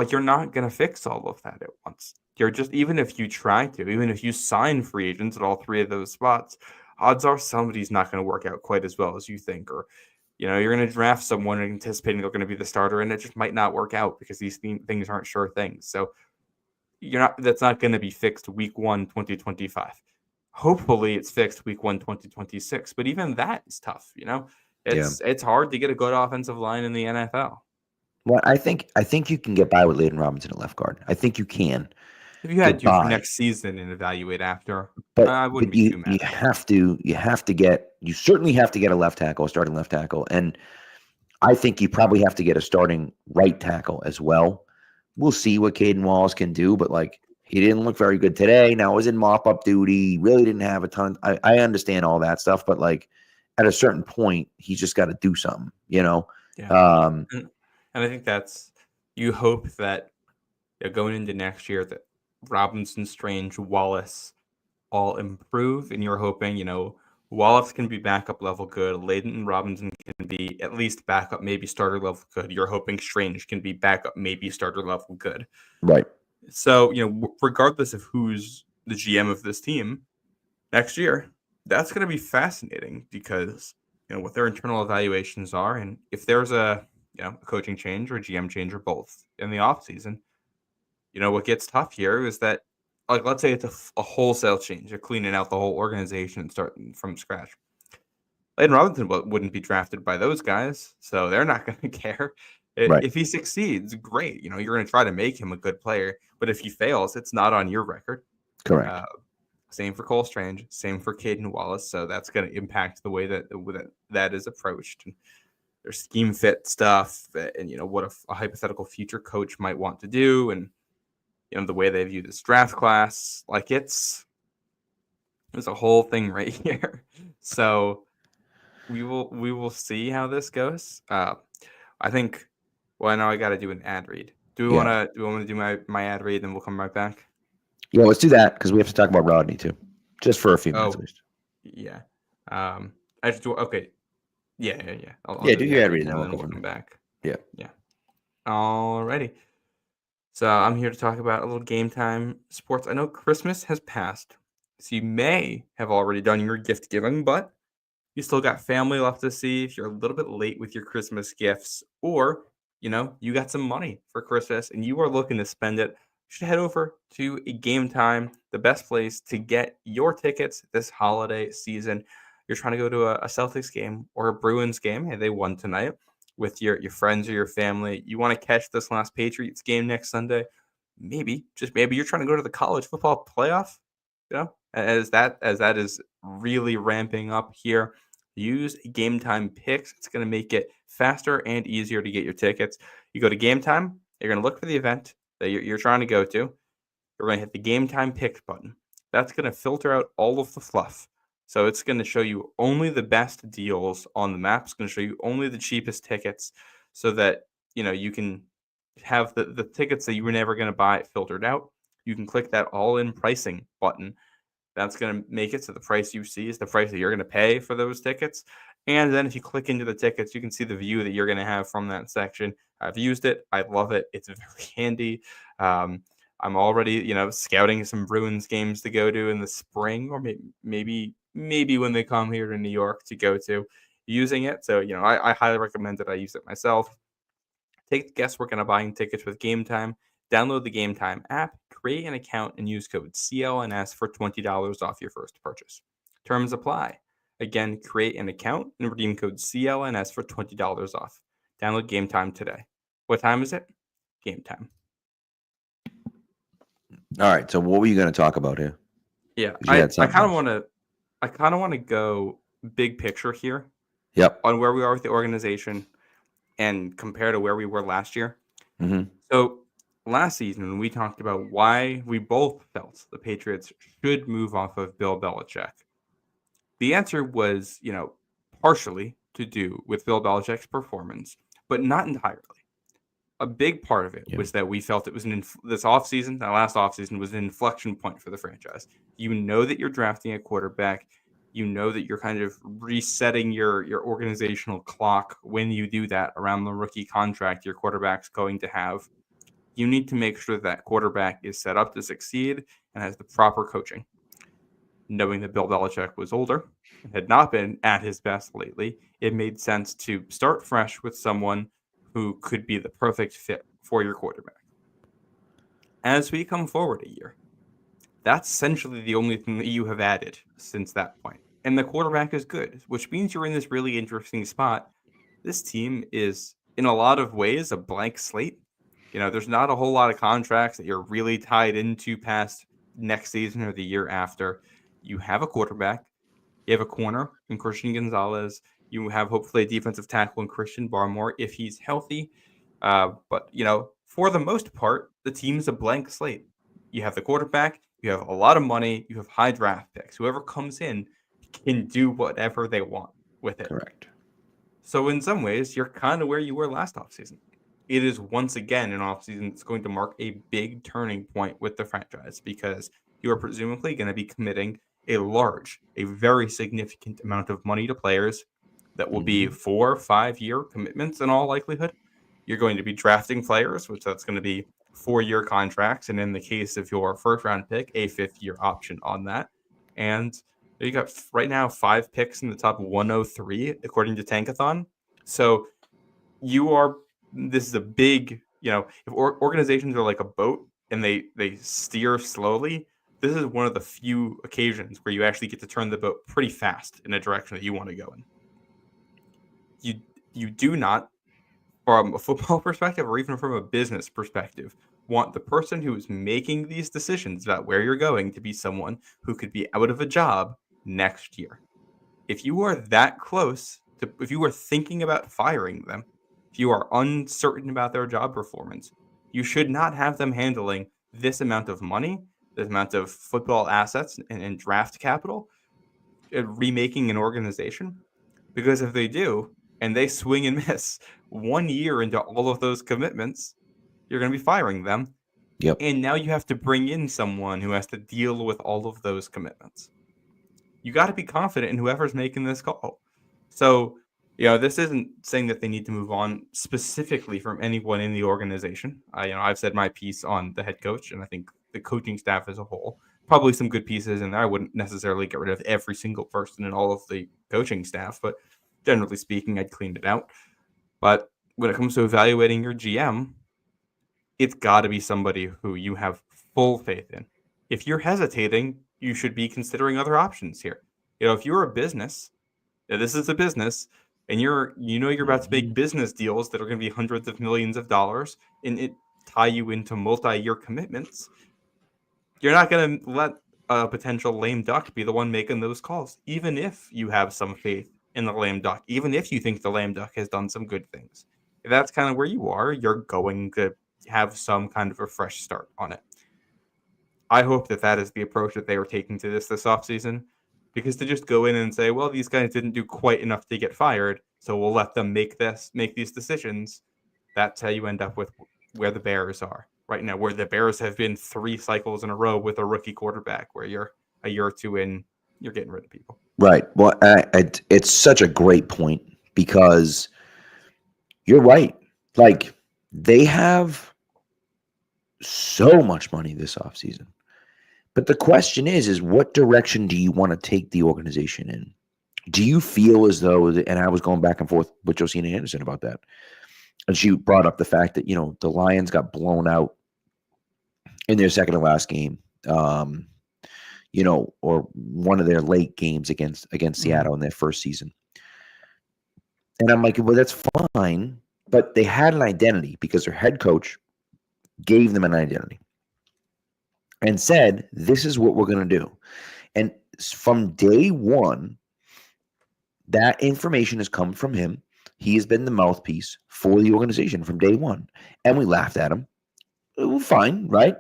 you're not going to fix all of that at once. You're just, even if you try to, even if you sign free agents at all three of those spots, odds are somebody's not going to work out quite as well as you think. Or, you're going to draft someone anticipating they're going to be the starter, and it just might not work out because these things aren't sure things. So that's not going to be fixed week 1, 2025. Hopefully it's fixed week 1, 2026. But even that is tough. It's hard to get a good offensive line in the NFL. Well, I think you can get by with Layden Robinson at left guard. I think you can. If you had to for next season and evaluate after, but I wouldn't be too mad. You certainly have to get a left tackle, a starting left tackle, and I think you probably have to get a starting right tackle as well. We'll see what Caden Wallace can do, but he didn't look very good today. Now it was in mop-up duty. He really didn't have a ton. I understand all that stuff, but at a certain point, he's just got to do something, Yeah. And I think you hope that going into next year that Robinson, Strange, Wallace all improve, and you're hoping, Wallace can be backup level good, Layden and Robinson can be at least backup, maybe starter level good. You're hoping Strange can be backup, maybe starter level good. Right. So, regardless of who's the GM of this team next year, that's going to be fascinating because, what their internal evaluations are. And if there's a coaching change or GM change or both in the offseason, what gets tough here is that, let's say it's a wholesale change. You're cleaning out the whole organization and starting from scratch. Layden Robinson wouldn't be drafted by those guys, so they're not going to care. Right. If he succeeds, great. You're going to try to make him a good player. But if he fails, it's not on your record. Correct. Same for Cole Strange. Same for Caden Wallace. So that's going to impact the way that is approached. And there's scheme fit stuff, and what a hypothetical future coach might want to do, and the way they view this draft class. There's a whole thing right here. So we will see how this goes. I think. Well, now I got to do an ad read. Do we want to do my ad read, and we'll come right back? Yeah, let's do that because we have to talk about Rodney too, just for a few minutes at least. Yeah. I just do. Okay. Yeah. I'll do your ad read, and then we'll come back. Yeah. Alrighty. So I'm here to talk about a little game time sports. I know Christmas has passed, so you may have already done your gift giving, but you still got family left to see. If you're a little bit late with your Christmas gifts, or you got some money for Christmas and you are looking to spend it, you should head over to a Game Time, the best place to get your tickets this holiday season. You're trying to go to a Celtics game or a Bruins game. Hey, they won tonight, with your friends or your family. You want to catch this last Patriots game next Sunday. Maybe, just maybe, you're trying to go to the college football playoff. As that is really ramping up here. Use Game Time Picks. It's going to make it faster and easier to get your tickets. You go to Game Time. You're going to look for the event that you're trying to go to. You're going to hit the Game Time Picks button. That's going to filter out all of the fluff. So it's going to show you only the best deals on the map. It's going to show you only the cheapest tickets so that, you can have the tickets that you were never going to buy filtered out. You can click that all-in pricing button. That's going to make it so the price you see is the price that you're going to pay for those tickets. And then if you click into the tickets, you can see the view that you're going to have from that section. I've used it. I love it. It's very handy. I'm already, scouting some Bruins games to go to in the spring, or maybe when they come here to New York to go to, using it. So, I highly recommend it. I use it myself. Take the guesswork into buying tickets with Game Time. Download the Game Time app, create an account, and use code CLNS for $20 off your first purchase. Terms apply. Again, create an account and redeem code CLNS for $20 off. Download Game Time today. What time is it? Game time. All right. So what were you going to talk about here? Yeah, I kind of want to go big picture here. Yep. On where we are with the organization and compare to where we were last year. Mm-hmm. So last season, we talked about why we both felt the Patriots should move off of Bill Belichick. The answer was, partially to do with Bill Belichick's performance, but not entirely. a big part of it was that we felt it was this offseason, that last offseason was an inflection point for the franchise. You know that you're drafting a quarterback. You know that you're kind of resetting your organizational clock when you do that around the rookie contract your quarterback's going to have. You need to make sure that quarterback is set up to succeed and has the proper coaching. Knowing that Bill Belichick was older and had not been at his best lately, it made sense to start fresh with someone who could be the perfect fit for your quarterback. As we come forward a year, that's essentially the only thing that you have added since that point. And the quarterback is good, which means you're in this really interesting spot. This team is, in a lot of ways, a blank slate. There's not a whole lot of contracts that you're really tied into past next season or the year after. You have a quarterback. You have a corner in Christian Gonzalez. You have hopefully a defensive tackle in Christian Barmore if he's healthy. But, for the most part, the team's a blank slate. You have the quarterback. You have a lot of money. You have high draft picks. Whoever comes in can do whatever they want with it. Correct. So in some ways, you're kind of where you were last offseason. It is once again an offseason that's going to mark a big turning point with the franchise because you are presumably going to be committing a very significant amount of money to players that will be 4 or 5 year commitments in all likelihood. You're going to be drafting players, which that's going to be 4-year contracts. And in the case of your first round pick, a 5th-year option on that. And you got right now 5 picks in the top 103, according to Tankathon. So this is a big, if organizations are like a boat and they steer slowly, this is one of the few occasions where you actually get to turn the boat pretty fast in a direction that you want to go in. You do not, from a football perspective or even from a business perspective, want the person who is making these decisions about where you're going to be someone who could be out of a job next year. If you are that close to, if you are thinking about firing them, if you are uncertain about their job performance, you should not have them handling this amount of money, this amount of football assets and draft capital, remaking an organization. Because if they do, and they swing and miss 1 year into all of those commitments, you're going to be firing them. Yep. And now you have to bring in someone who has to deal with all of those commitments. You got to be confident in whoever's making this call. So, this isn't saying that they need to move on specifically from anyone in the organization. I've said my piece on the head coach, and I think the coaching staff as a whole, probably some good pieces in there. I wouldn't necessarily get rid of every single person in all of the coaching staff, but generally speaking, I'd clean it out. But when it comes to evaluating your GM, it's got to be somebody who you have full faith in. If you're hesitating, you should be considering other options here. If you're a business, this is a business, and you're about to make business deals that are going to be hundreds of millions of dollars and it tie you into multi-year commitments, you're not going to let a potential lame duck be the one making those calls, even if you have some faith in the lame duck, even if you think the lame duck has done some good things. If that's kind of where you are, you're going to have some kind of a fresh start on it. I hope that is the approach that they were taking to this offseason, because to just go in and say, well, these guys didn't do quite enough to get fired, so we'll let them make these decisions. That's how you end up with where the Bears are right now, where the Bears have been 3 cycles in a row with a rookie quarterback, where you're a year or two in, you're getting rid of people. Right. Well, it's such a great point because you're right. Like, they have so much money this offseason. But the question is what direction do you want to take the organization in? Do you feel as though, and I was going back and forth with Josina Anderson about that, and she brought up the fact that, the Lions got blown out in their second to last game, or one of their late games against Seattle in their first season. And I'm like, well, that's fine, but they had an identity because their head coach gave them an identity and said, this is what we're going to do. And from day one, that information has come from him. He has been the mouthpiece for the organization from day one. And we laughed at him. Well, fine, right?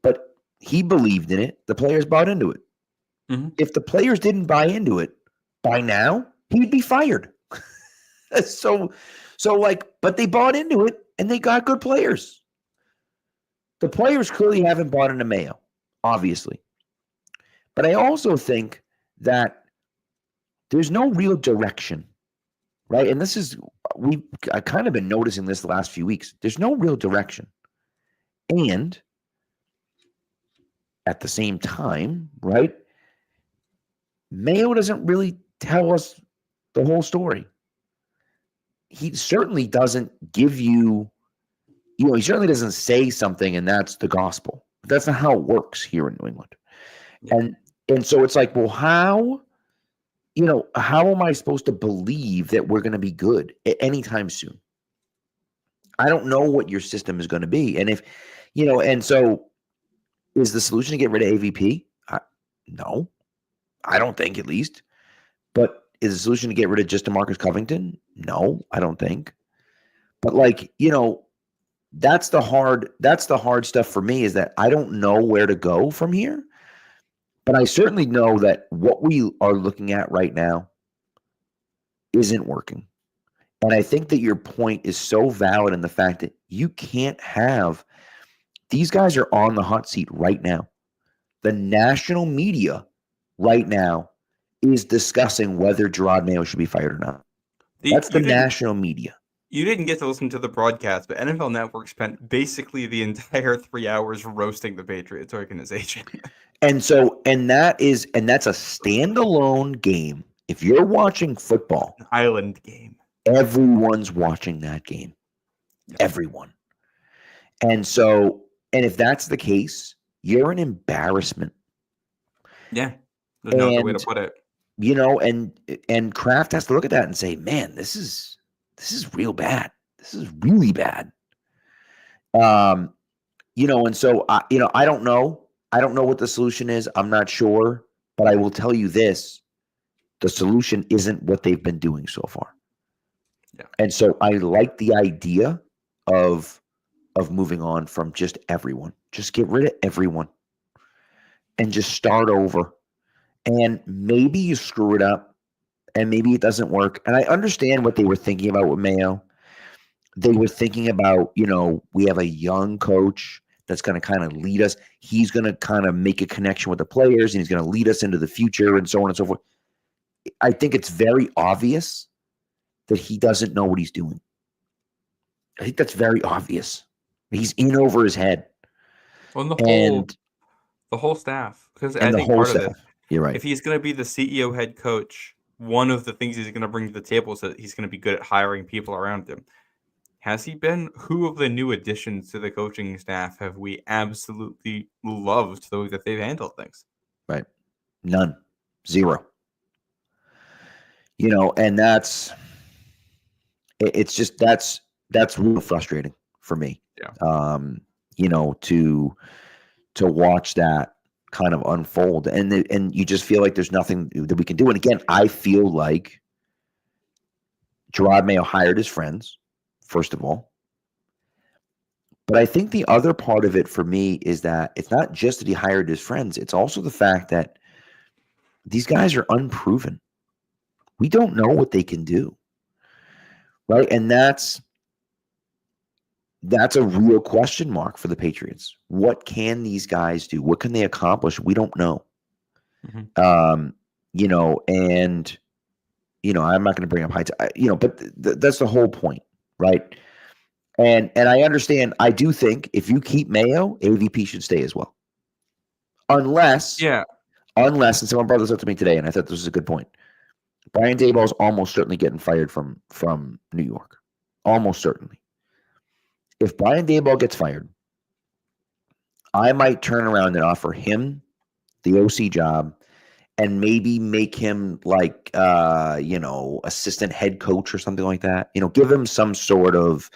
But he believed in it. The players bought into it. Mm-hmm. If the players didn't buy into it, by now, he'd be fired. So So but they bought into it and they got good players. The players clearly haven't bought into Mayo, obviously. But I also think that there's no real direction, right? And this is, I kind of been noticing this the last few weeks. There's no real direction. And at the same time, right, Mayo doesn't really tell us the whole story. He certainly doesn't give you, he certainly doesn't say something and that's the gospel. That's not how it works here in New England. Yeah. And so it's like, well, how am I supposed to believe that we're going to be good at any time soon? I don't know what your system is going to be. And if, and so is the solution to get rid of AVP? No, I don't think, at least. But is the solution to get rid of just DeMarcus Covington? No, I don't think. But that's the hard stuff for me, is that I don't know where to go from here. But I certainly know that what we are looking at right now isn't working. And I think that your point is so valid in the fact that you can't have – these guys are on the hot seat right now. The national media right now is discussing whether Gerard Mayo should be fired or not. That's the national media. You didn't get to listen to the broadcast, but NFL Network spent basically the entire 3 hours roasting the Patriots organization. And that's a standalone game. If you're watching football, an island game, everyone's watching that game. Yeah. Everyone. And if that's the case, you're an embarrassment. Yeah. There's no other way to put it. And Kraft has to look at that and say, man, this is real bad. This is really bad. And so I don't know. I don't know what the solution is. I'm not sure, but I will tell you this. The solution isn't what they've been doing so far. Yeah. And so I like the idea of moving on from just everyone. Just get rid of everyone and just start over. And maybe you screw it up and maybe it doesn't work. And I understand what they were thinking about with Mayo. They were thinking about, we have a young coach that's going to kind of lead us. He's going to kind of make a connection with the players and he's going to lead us into the future and so on and so forth. I think it's very obvious that he doesn't know what he's doing. I think that's very obvious. He's in over his head. Well, the whole staff. Because I think part of it, you're right. If he's going to be the CEO head coach, one of the things he's going to bring to the table is that he's going to be good at hiring people around him. Has he been? Who of the new additions to the coaching staff have we absolutely loved the way that they've handled things? Right. None. Zero. And it's just, that's real frustrating for me. Yeah. To watch that kind of unfold and you just feel like there's nothing that we can do. And again, I feel like Gerard Mayo hired his friends, first of all. But I think the other part of it for me is that it's not just that he hired his friends. It's also the fact that these guys are unproven. We don't know what they can do. Right. And that's a real question mark for the Patriots. What can these guys do? What can they accomplish? We don't know. Mm-hmm. I'm not going to bring up heights, but that's the whole point. Right. And I understand. I do think if you keep Mayo, AVP should stay as well. Unless, and someone brought this up to me today, and I thought this was a good point. Brian Daboll's almost certainly getting fired from New York. Almost certainly. If Brian Daboll gets fired, I might turn around and offer him the OC job and maybe make him like, assistant head coach or something like that. Give him some sort of,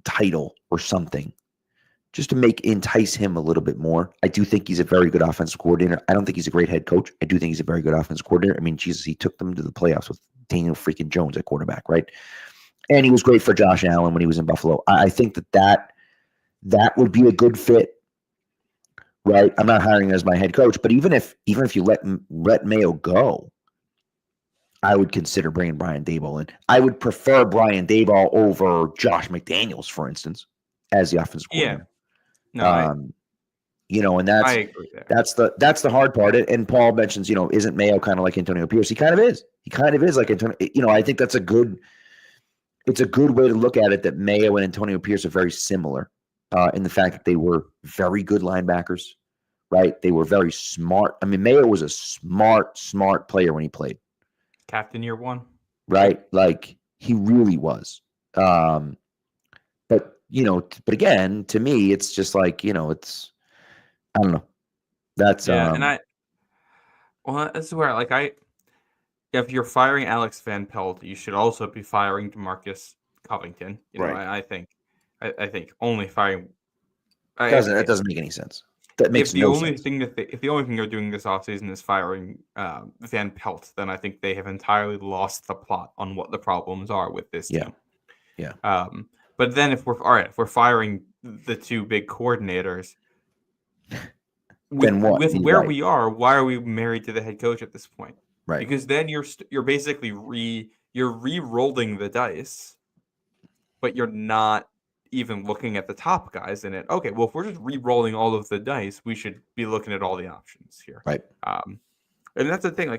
title or something just to entice him a little bit more. I do think he's a very good offensive coordinator. I don't think he's a great head coach. I do think he's a very good offensive coordinator. I mean, Jesus, he took them to the playoffs with Daniel freaking Jones at quarterback, right? And he was great for Josh Allen when he was in Buffalo. I think that would be a good fit, right? I'm not hiring him as my head coach, but even if you let Mayo go, I would consider bringing Brian Daboll in. I would prefer Brian Daboll over Josh McDaniels, for instance, as the offensive Yeah. coordinator. No, And I agree there. that's the hard part. And Paul mentions, isn't Mayo kind of like Antonio Pierce? He kind of is. He kind of is like Antonio. I think it's a good way to look at it, that Mayo and Antonio Pierce are very similar in the fact that they were very good linebackers, right? They were very smart. I mean, Mayo was a smart player when he played. Captain year one. Right? Like, he really was. But again, to me, it's just like, it's, I don't know. That's, and that's where, if you're firing Alex Van Pelt, you should also be firing DeMarcus Covington. Right. I think only firing. that doesn't make any sense. That makes if the no only sense. thing if the only thing they're doing this offseason is firing Van Pelt, then I think they have entirely lost the plot on what the problems are with this team. Yeah. But then if we're firing the two big coordinators, Then what? with where we are, why are we married to the head coach at this point? Right. Because then you're basically re-rolling the dice, but you're not even looking at the top guys in it. Okay, well, if we're just re-rolling all of the dice, we should be looking at all the options here. Right. And that's the thing.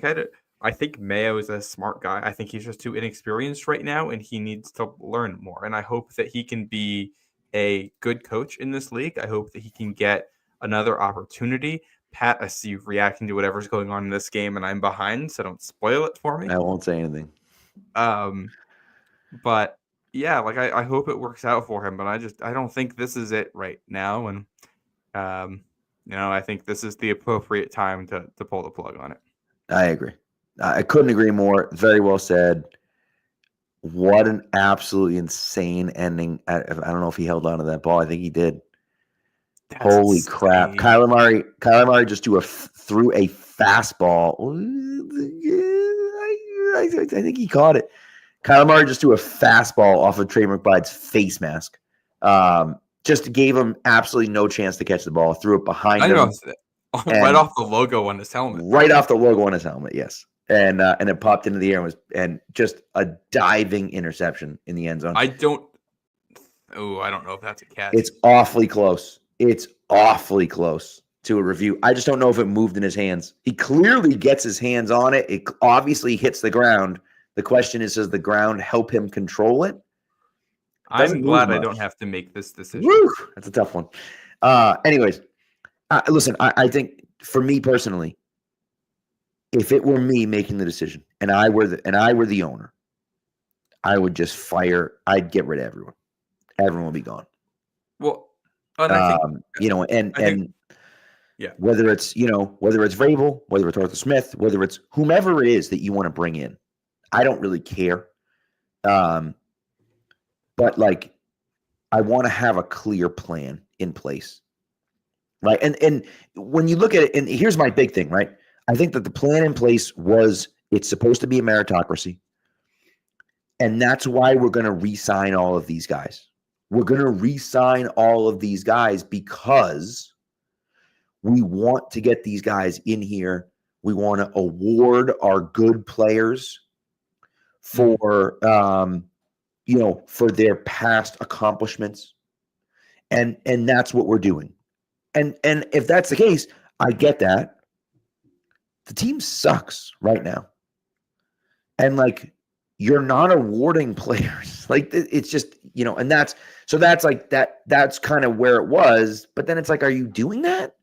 I think Mayo is a smart guy. I think he's just too inexperienced right now, and he needs to learn more. And I hope that he can be a good coach in this league. I hope that he can get another opportunity. Pat, I see you reacting to whatever's going on in this game, and I'm behind, so don't spoil it for me. I won't say anything. But yeah, I hope it works out for him, but I don't think this is it right now, and I think this is the appropriate time to pull the plug on it. I agree. I couldn't agree more. Very well said. What an absolutely insane ending. I don't know if he held on to that ball. I think he did. That's Holy insane. crap. Kyler Murray just threw a fastball. I think he caught it. Kyler Murray just threw a fastball off of Trey McBride's face mask. Just gave him absolutely no chance to catch the ball. Threw it behind him. Right off the logo on his helmet. Right off the logo on his helmet, yes. And it popped into the air and just a diving interception in the end zone. I don't know if that's a catch. It's awfully close. It's awfully close to a review. I just don't know if it moved in his hands. He clearly gets his hands on it. It obviously hits the ground. The question is, does the ground help him control it? I'm glad I don't have to make this decision. Woo! That's a tough one. Anyways, listen, I think for me personally, if it were me making the decision and I were the owner, I would just fire. I'd get rid of everyone. Everyone would be gone. Well, and I think, whether it's Vrabel, whether it's Arthur Smith, whether it's whomever it is that you want to bring in, I don't really care. But I want to have a clear plan in place, right? And when you look at it, and here's my big thing, right? I think that the plan in place it's supposed to be a meritocracy, and that's why we're going to re-sign all of these guys. We're going to re-sign all of these guys because we want to get these guys in here. We want to award our good players for their past accomplishments, and that's what we're doing. And if that's the case, I get that. The team sucks right now, and you're not awarding players. It's just and that's kind of where it was. But then it's are you doing that?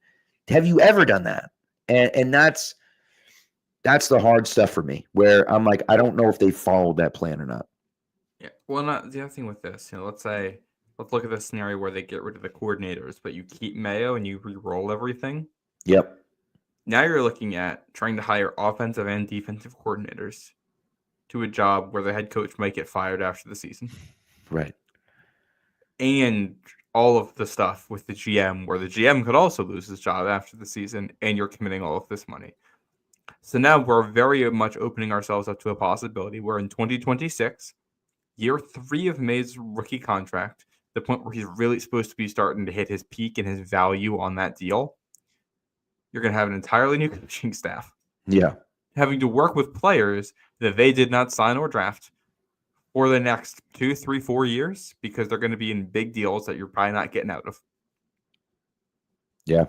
Have you ever done that? And that's the hard stuff for me, where I'm I don't know if they followed that plan or not. Yeah. Well, the other thing with this, let's look at the scenario where they get rid of the coordinators, but you keep Mayo and you re-roll everything. Yep. Now you're looking at trying to hire offensive and defensive coordinators to a job where the head coach might get fired after the season. Right. And all of the stuff with the GM, where the GM could also lose his job after the season, and you're committing all of this money. So now we're very much opening ourselves up to a possibility where in 2026, year 3 of May's rookie contract, the point where he's really supposed to be starting to hit his peak and his value on that deal, you're going to have an entirely new coaching staff. Yeah. Having to work with players that they did not sign or draft for the next 2, 3, 4 years because they're going to be in big deals that you're probably not getting out of. Yeah.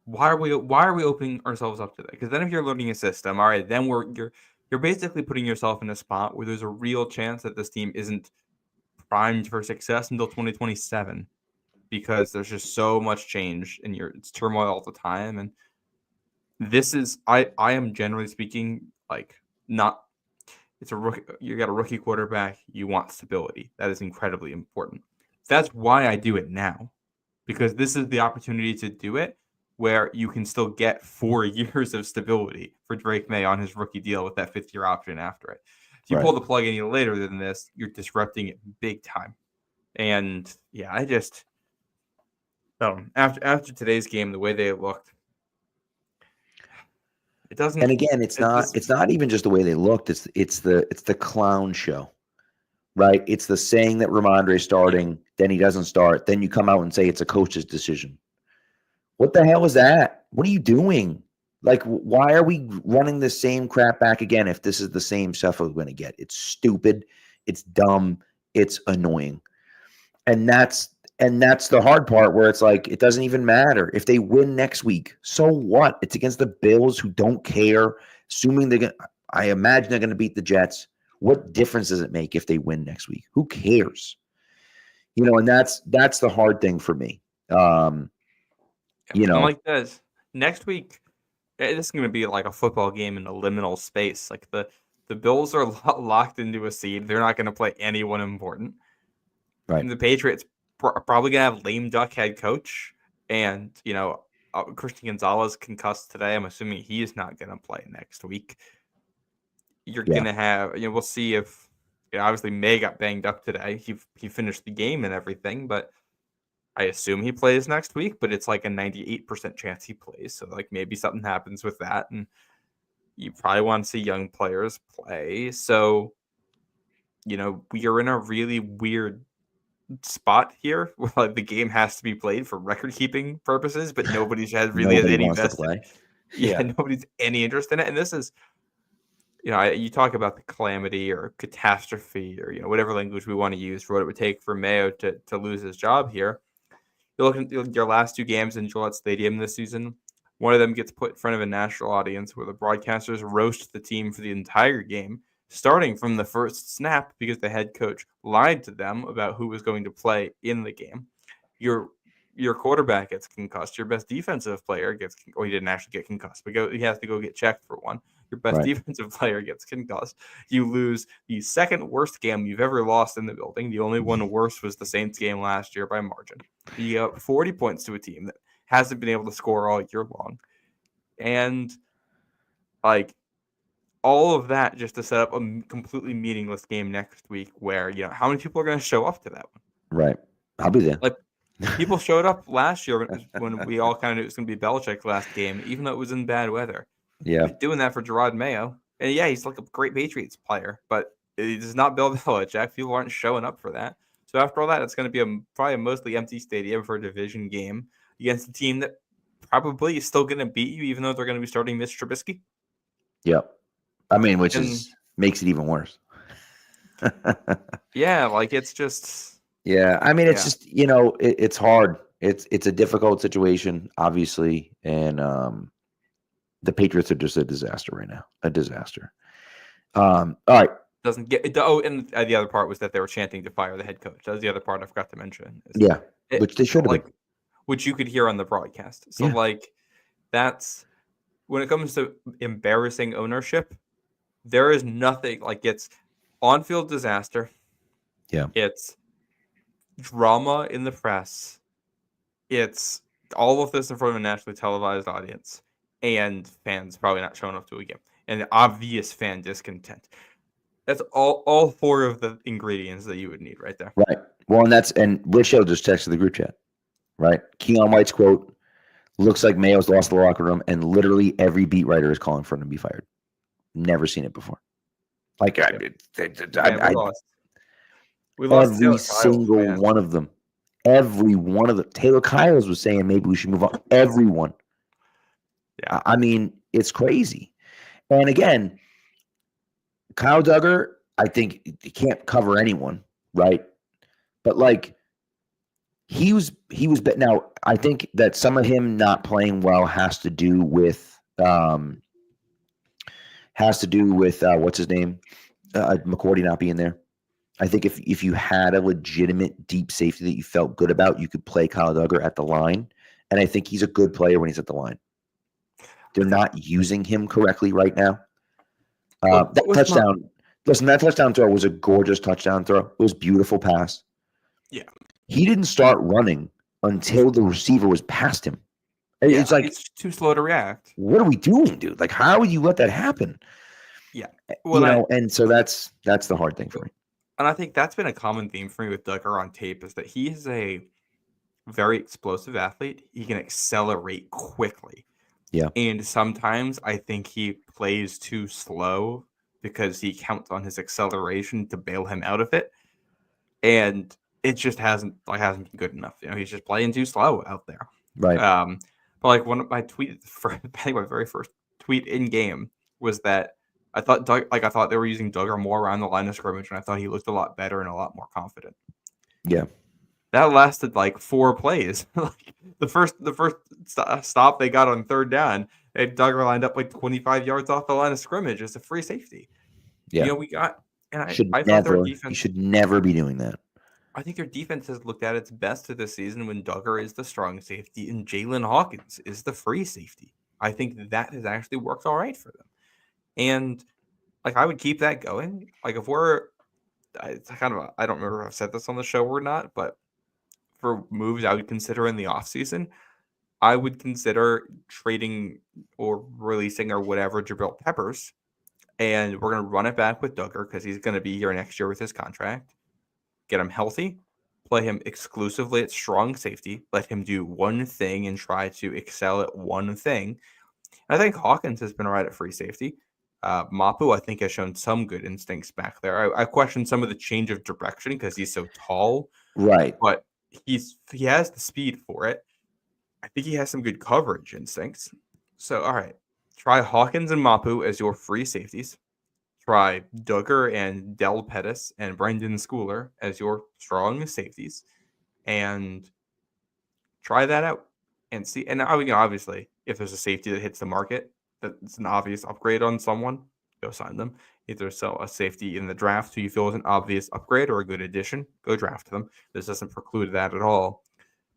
Why are we opening ourselves up to that? Because then if you're learning a system, all right, then you're basically putting yourself in a spot where there's a real chance that this team isn't primed for success until 2027 because there's just so much change and it's turmoil all the time. And this is I am generally speaking like not. It's a rookie. You got a rookie quarterback. You want stability. That is incredibly important. That's why I do it now, because this is the opportunity to do it where you can still get 4 years of stability for Drake May on his rookie deal with that 5th-year option after it. If you pull the plug any later than this, you're disrupting it big time. And yeah, I just after today's game, the way they looked, it doesn't. And again, it's not even just the way they looked. It's the clown show, right? It's the saying that Ramondre's starting, then he doesn't start, then you come out and say it's a coach's decision. What the hell is that? What are you doing? Like, why are we running the same crap back again if this is the same stuff we're going to get? It's stupid. It's dumb. It's annoying. And that's the hard part where it's like, it doesn't even matter. If they win next week, so what? It's against the Bills who don't care. Assuming I imagine they're going to beat the Jets. What difference does it make if they win next week? Who cares? And that's the hard thing for me. Like this next week, this is going to be like a football game in a liminal space. Like the Bills are locked into a seed. They're not going to play anyone important. Right. And the Patriots are probably going to have lame duck head coach. And, Christian Gonzalez concussed today. I'm assuming he's not going to play next week. You're going to have, we'll see if, obviously May got banged up today. He finished the game and everything, but I assume he plays next week, but it's like a 98% chance he plays. So like maybe something happens with that. And you probably want to see young players play. So, we are in a really weird spot here where like the game has to be played for record keeping purposes, but nobody has any vested. Nobody's any interest in it. And this is, you talk about the calamity or catastrophe or whatever language we want to use for what it would take for Mayo to lose his job here. You look at your last 2 games in Gillette Stadium this season. One of them gets put in front of a national audience where the broadcasters roast the team for the entire game, starting from the first snap because the head coach lied to them about who was going to play in the game. Your quarterback gets concussed. Your best defensive player he didn't actually get concussed, but he has to go get checked for one. Your best defensive player gets concussed. You lose the second worst game you've ever lost in the building. The only one worse was the Saints game last year by margin. You got 40 points to a team that hasn't been able to score all year long. And like all of that just to set up a completely meaningless game next week where, how many people are going to show up to that one? Right. I'll be there. Like people showed up last year when we all kind of knew it was going to be Belichick's last game, even though it was in bad weather. Yeah. Doing that for Gerard Mayo. And yeah, he's like a great Patriots player, but it is not Bill Belichick. People aren't showing up for that. So after all that, it's going to be probably a mostly empty stadium for a division game against a team that probably is still going to beat you, even though they're going to be starting Mitch Trubisky. Yep. I mean, which makes it even worse. Yeah, like it's just. Yeah, I mean, it's just it's hard. It's a difficult situation, obviously, and the Patriots are just a disaster right now. A disaster. All right. Doesn't get it. Oh, and the other part was that they were chanting to fire the head coach. That was the other part I forgot to mention. Which they should have been. Which you could hear on the broadcast. So that's when it comes to embarrassing ownership, there is nothing like it's on-field disaster. Yeah. It's drama in the press. It's all of this in front of a nationally televised audience. And fans probably not showing up to a game. And obvious fan discontent. That's all 4 of the ingredients that you would need right there. Right. Well, and Rachel just texted the group chat. Right. Keon White's quote, looks like Mayo's lost the locker room, and literally every beat writer is calling for him to be fired. Never seen it before. Like, we lost. Every single one of them. Every one of them. Taylor Kyles was saying maybe we should move on. Everyone. Yeah. I mean, it's crazy. And again, Kyle Duggar, I think he can't cover anyone, right? But like he was now I think that some of him not playing well has to do with what's his name? McCourty not being there. I think if you had a legitimate deep safety that you felt good about, you could play Kyle Duggar at the line. And I think he's a good player when he's at the line. They're not using him correctly right now. That touchdown throw was a gorgeous touchdown throw. It was a beautiful pass. Yeah. He didn't start running until the receiver was past him. Yeah, it's like it's too slow to react. What are we doing, dude? Like, how would you let that happen? Yeah. Well, and so that's the hard thing for me. And I think that's been a common theme for me with Duggar on tape is that he is a very explosive athlete. He can accelerate quickly. Yeah. And sometimes I think he plays too slow because he counts on his acceleration to bail him out of it. And it just hasn't been good enough. He's just playing too slow out there. Right. But like one of my tweets, I think my very first tweet in game was that I thought they were using Duggar more around the line of scrimmage, and I thought he looked a lot better and a lot more confident. Yeah. That lasted like 4 plays. Like the first stop they got on third down, they had Duggar lined up like 25 yards off the line of scrimmage as a free safety. Yeah. We got, and I thought their defense. You should never be doing that. I think their defense has looked at its best this season when Duggar is the strong safety and Jalen Hawkins is the free safety. I think that has actually worked all right for them. And like I would keep that going. Like if it's kind of I don't remember if I've said this on the show or not, but for moves I would consider in the offseason, I would consider trading or releasing or whatever Jabril Peppers. And we're going to run it back with Duggar because he's going to be here next year with his contract. Get him healthy, play him exclusively at strong safety, let him do one thing and try to excel at one thing. And I think Hawkins has been all right at free safety. Mapu, I think, has shown some good instincts back there. I question some of the change of direction because he's so tall. Right. But he has the speed for it. I think he has some good coverage instincts. So, all right. Try Hawkins and Mapu as your free safeties. Try Duggar and Del Pettis and Brendan Schooler as your strong safeties. And try that out. And see, and obviously, if there's a safety that hits the market, that's an obvious upgrade on someone, go sign them. If there's a safety in the draft who you feel is an obvious upgrade or a good addition, go draft them. This doesn't preclude that at all.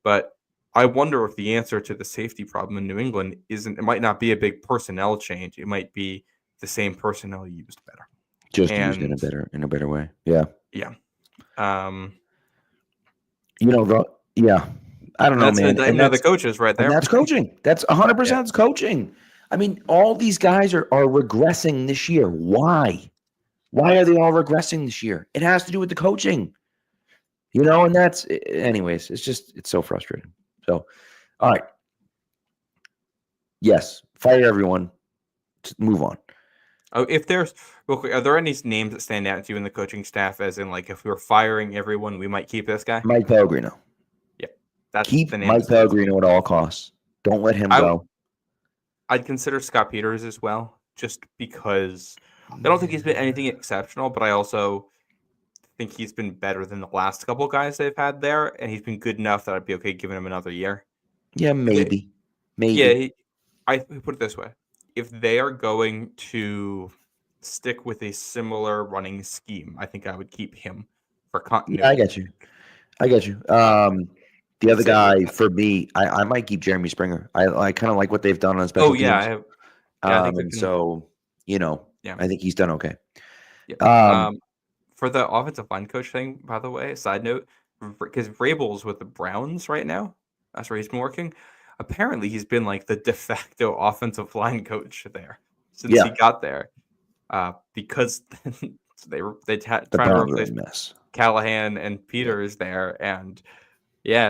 But I wonder if the answer to the safety problem in New England it might not be a big personnel change. It might be the same personnel used better. Just used in a better way. Yeah. Yeah. Yeah. I don't know, man. And the coaches right there. And that's coaching. That's 100% coaching. I mean, all these guys are regressing this year. Why? Why are they all regressing this year? It has to do with the coaching. And that's anyways, it's so frustrating. So, all right. Yes, fire everyone. Move on. Oh, if there's real quick, are there any names that stand out to you in the coaching staff? As in, like, if we were firing everyone, we might keep this guy. Mike Pellegrino. Yeah, that's keep the name. Mike Pellegrino at all costs. Don't let him go. I'd consider Scott Peters as well, just because I don't think he's been anything exceptional, but I also think he's been better than the last couple of guys they've had there, and he's been good enough that I'd be okay giving him another year. Yeah, maybe. Yeah, I put it this way. If they are going to stick with a similar running scheme, I think I would keep him for continuity. Yeah, I get you. The other guy for me, I might keep Jeremy Springer. I kind of like what they've done on special teams. I think I think he's done okay. Yeah. For the offensive line coach thing, by the way, side note, because Vrabel's with the Browns right now, that's where he's been working. Apparently, he's been like the de facto offensive line coach there since he got there, because they tried to replace Callahan and Peters there, and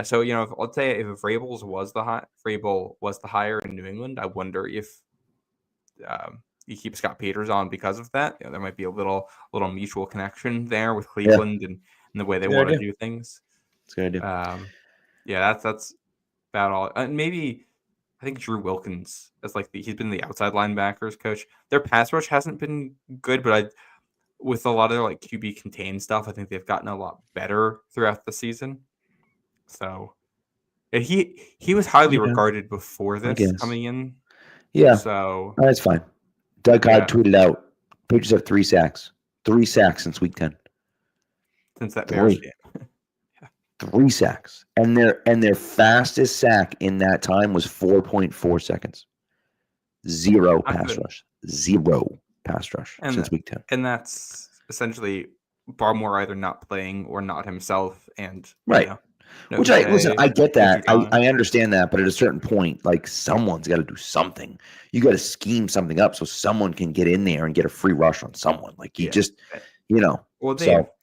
so let's say if Vrabel was the hire in New England, I wonder if you keep Scott Peters on because of that. There might be a little mutual connection there with Cleveland and the way they want to do things. That's a good idea. That's about all. And maybe I think Drew Wilkins as he's been the outside linebackers coach. Their pass rush hasn't been good, but with a lot of like QB contained stuff, I think they've gotten a lot better throughout the season. So and he was highly regarded before this coming in. Yeah. So that's fine. Doug Hyde Yeah. tweeted out, Patriots have 3 sacks. 3 sacks since week 10. since that Bears game. 3 sacks. And their fastest sack in that time was 4.4 seconds. 0 pass rush. 0 pass rush since week 10. And that's essentially Barmore either not playing or not himself. And right. Which I get that. I understand that, but at a certain point, like someone's got to do something. You got to scheme something up so someone can get in there and get a free rush on someone. Like you just, Well,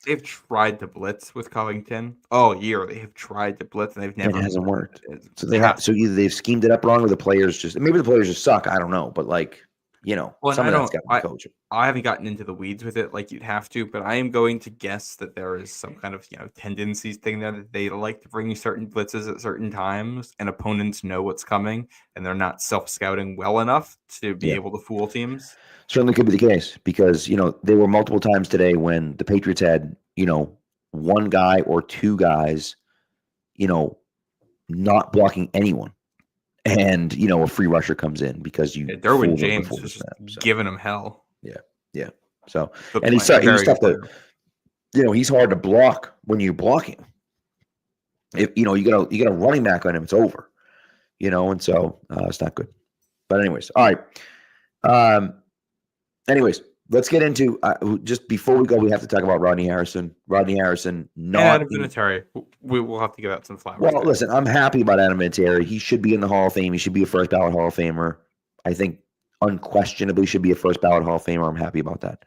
they've tried to blitz with Covington all year. They have tried to blitz and they've never. It hasn't worked. So either they've schemed it up wrong, or the players maybe the players just suck. I don't know, but like some of that's got to be coaching. I haven't gotten into the weeds with it like you'd have to, but I am going to guess that there is some kind of tendencies thing there that they like to bring certain blitzes at certain times, and opponents know what's coming, and they're not self-scouting well enough to be able to fool teams. Certainly could be the case because there were multiple times today when the Patriots had one guy or 2 guys not blocking anyone. And, a free rusher comes in because Derwin James was just giving him hell. Yeah. So, and he's tough to, he's hard to block when you block him. If, you get a running back on him, it's over, and so it's not good. But anyways, all right. Anyways, let's get into, just before we go, we have to talk about Rodney Harrison. Rodney Harrison, Adam Vinatieri. We will have to give out some flowers. Well, listen, I'm happy about Adam Vinatieri. He should be in the Hall of Fame. He should be a first ballot Hall of Famer. I think unquestionably should be a first ballot Hall of Famer. I'm happy about that.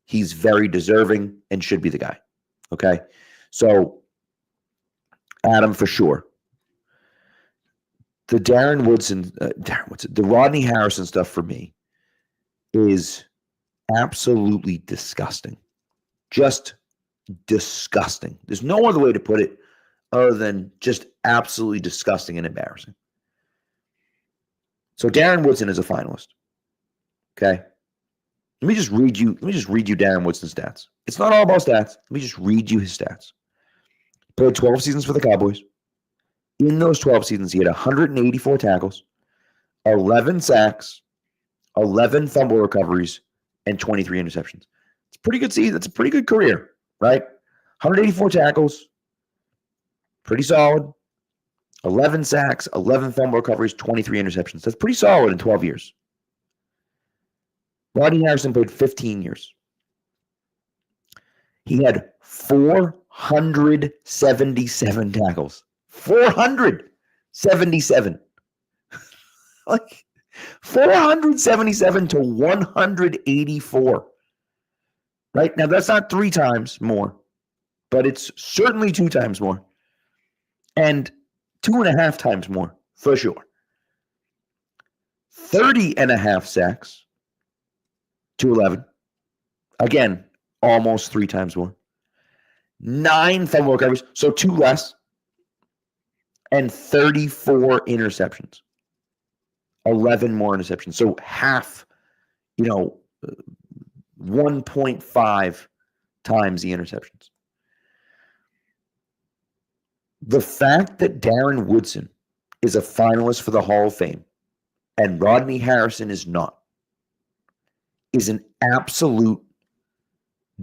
He's very deserving and should be the guy. Okay. So Adam, for sure. The the Rodney Harrison stuff for me is absolutely disgusting. Just disgusting. There's no other way to put it other than just absolutely disgusting and embarrassing. So Darren Woodson is a finalist. Okay. Let me just read you Darren Woodson's stats. It's not all about stats. Let me just read you his stats. He played 12 seasons for the Cowboys. In those 12 seasons, he had 184 tackles, 11 sacks, 11 fumble recoveries, and 23 interceptions. It's pretty good season. That's a pretty good career, right? 184 tackles, pretty solid. 11 sacks, 11 fumble recoveries, 23 interceptions. That's pretty solid in 12 years. Rodney Harrison played 15 years. He had 477 tackles. 477. Like 477 to 184. Right? Now, that's not 3 times more, but it's certainly 2 times more. And 2.5 times more, for sure. 30.5 sacks to 11. Again, almost 3 times more. 9 fumble recoveries, so 2 less. And 34 interceptions. 11 more interceptions. So half, 1.5 times the interceptions. The fact that Darren Woodson is a finalist for the Hall of Fame and Rodney Harrison is not is an absolute